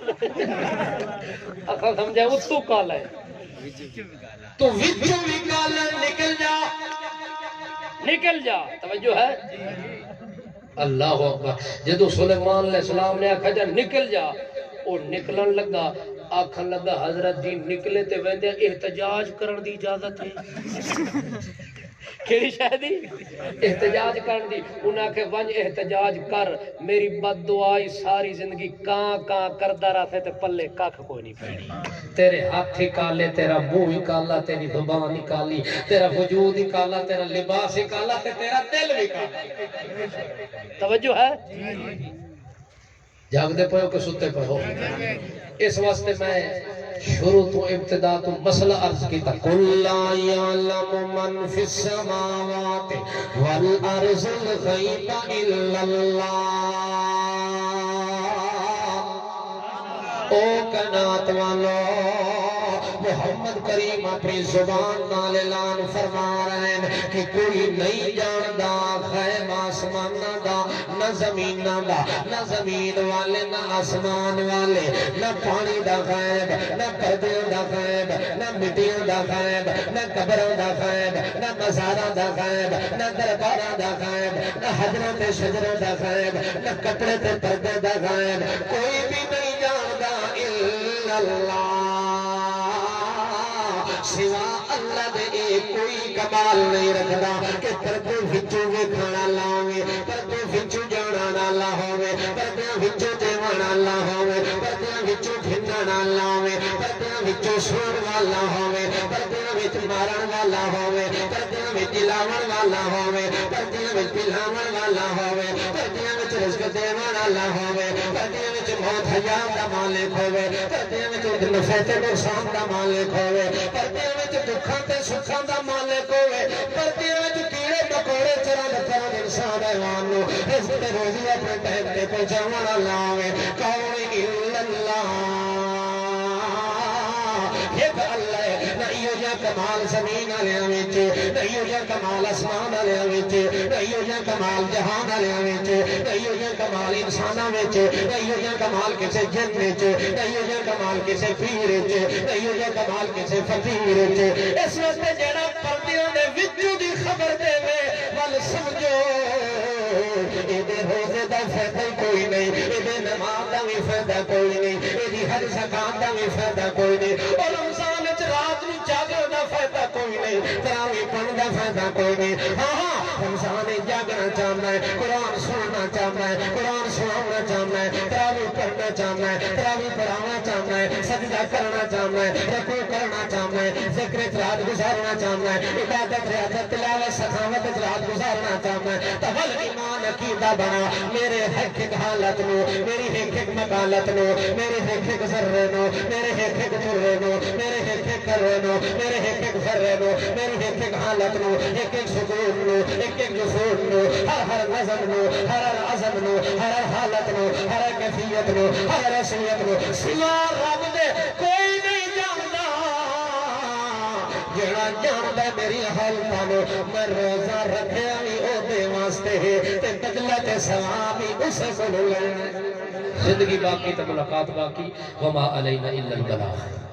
اکھا سمجھا اتو کالا ہے تو وچوں بھی کالا نکل جا توجہ ہے اللہ اکبر جدو سلیمان علیہ السلام نے آکھا جا نکل جا او نکلن لگا آکھن لگا حضرت جی نکلے تے ویندے احتجاج کرن دی اجازت ہے کیڑی شاید احتجاج کرن دی انہاں کہ ونج احتجاج کر میری بد دعائی ساری زندگی کاں کردا رہے تے پلے ککھ کوئی نہیں پڑی تیرے ہاتھ ہی کالے تیرا منہ ہی کالا تیری زبان ہی کالی تیرا وجود ہی کالا تیرا لباس ہی کالا تے تیرا دل بھی کالا توجہ ہے جاگ دے پہو کہ ستے پہو اس واسطے میں شروع تو ابتدا تو مسئلہ عرض کیتا قل لا یعلم من فی السماوات والارض الغیب الا اللہ او کائنات والو محمد کریم اپنی زبان نال اعلان فرما رہے ہیں کہ کوئی نہیں جاندا غیب آسمان دا نہ زمین دا نہ زمین والے نہ آسمان والے نہ پانی دا غیب نہ پردے دا غیب نہ مٹیاں دا غیب نہ قبروں دا غیب نہ مزاراں دا غیب نہ درباراں دا غیب نہ حجروں تے شجروں دا غیب نہ کپڑے تے پردے دا غیب کوئی بھی نہیں جاندا الا اللہ سوا اللہ دے کوئی کمال نہیں رکھدا کہ پردے وچوں ویکھنا لاوے پردے وچوں جانا نہ لاوے پردے وچوں دیوانا نہ ہوے پردے وچوں کھننا نہ لاوے پردے وچوں سون والا ہوے پردے وچ مارن والا ہوے پردے وچ لاون والا ہوے پردے وچ پلاون والا ہوے پردے وچ رزق دیون والا ہوے پردے وچ موت حیات دا مالک ہوے پردے وچ نفع تے نقصان دا مالک ہوے پردے وچ دکھاں تے سکھاں دا مالک ہوے پردے وچ کیڑے مکوڑے چرن کرن انسان حیوان نو رزق تے روزی اپنے ٹائم تے پہنچاون والا ہوے کون الا اللہ ایک اللہ ہے نہ ایو جا کمال زمین والیاں وچ نہ ایو جا کمال آسمان والیاں وچ نہ ایو جا کمال جہان والیاں وچ نہ ایو جا کمال انساناں وچ نہ ایو جا کمال کسے جن وچ نہ ایو جا کمال کسے پیر وچ نہ ایو جا کمال کسے فقیر وچ اس واسطے جڑا پردیاں دے وچوں دی خبر دے ول سمجھو ایدے روزے دا فائدہ کوئی نہیں ایدے نماز دا بھی فائدہ کوئی نہیں ایدی ہر زکات دا بھی فائدہ کوئی نہیں اور رمضان وچ رات نوں جاگن دا فائدہ کوئی نہیں تراویح پڑھن دا فائدہ کوئی نہیں ہاں ہاں رمضان جاگنا چاہنا ہے قرآن سننا چاہنا ہے قرآن سنانا چاہنا ہے تراویح پڑھنا چاہنا ہے تراویح پڑھانا چاہنا ہے سجدہ کرنا چاہنا ہے رکوع کرنا چاہنا ہے ذکر رات گزارنا چاہنا ہے عبادت ریاضت تلاوت سخاوت رات گزارنا چاہنا ہے تول ایمان عقیدہ بنا میرے ایک ایک حالت نو میری ایک ایک مقالت نو میرے ایک ایک ذرے نو میرے ایک ایک ذرے نو میرے ایک ایک کرے نو میرے ایک ایک ذرے نو میری ایک ایک حالت نو ایک ایک سکون نو ایک ایک جسون نو ہر نظم نو ہر عزم نو ہر حالت نو ہر کیفیت نو ہر رسمیت نو سوا رب دے کوئی نہیں جاندا جڑا جاندا میری حالتاں نو میں روزہ رکھیا وی او دے واسطے ہے تے بدلہ تے ثواب وی اس کولوں لینا زندگی باقی تے ملاقات باقی وما علینا الا البلاغ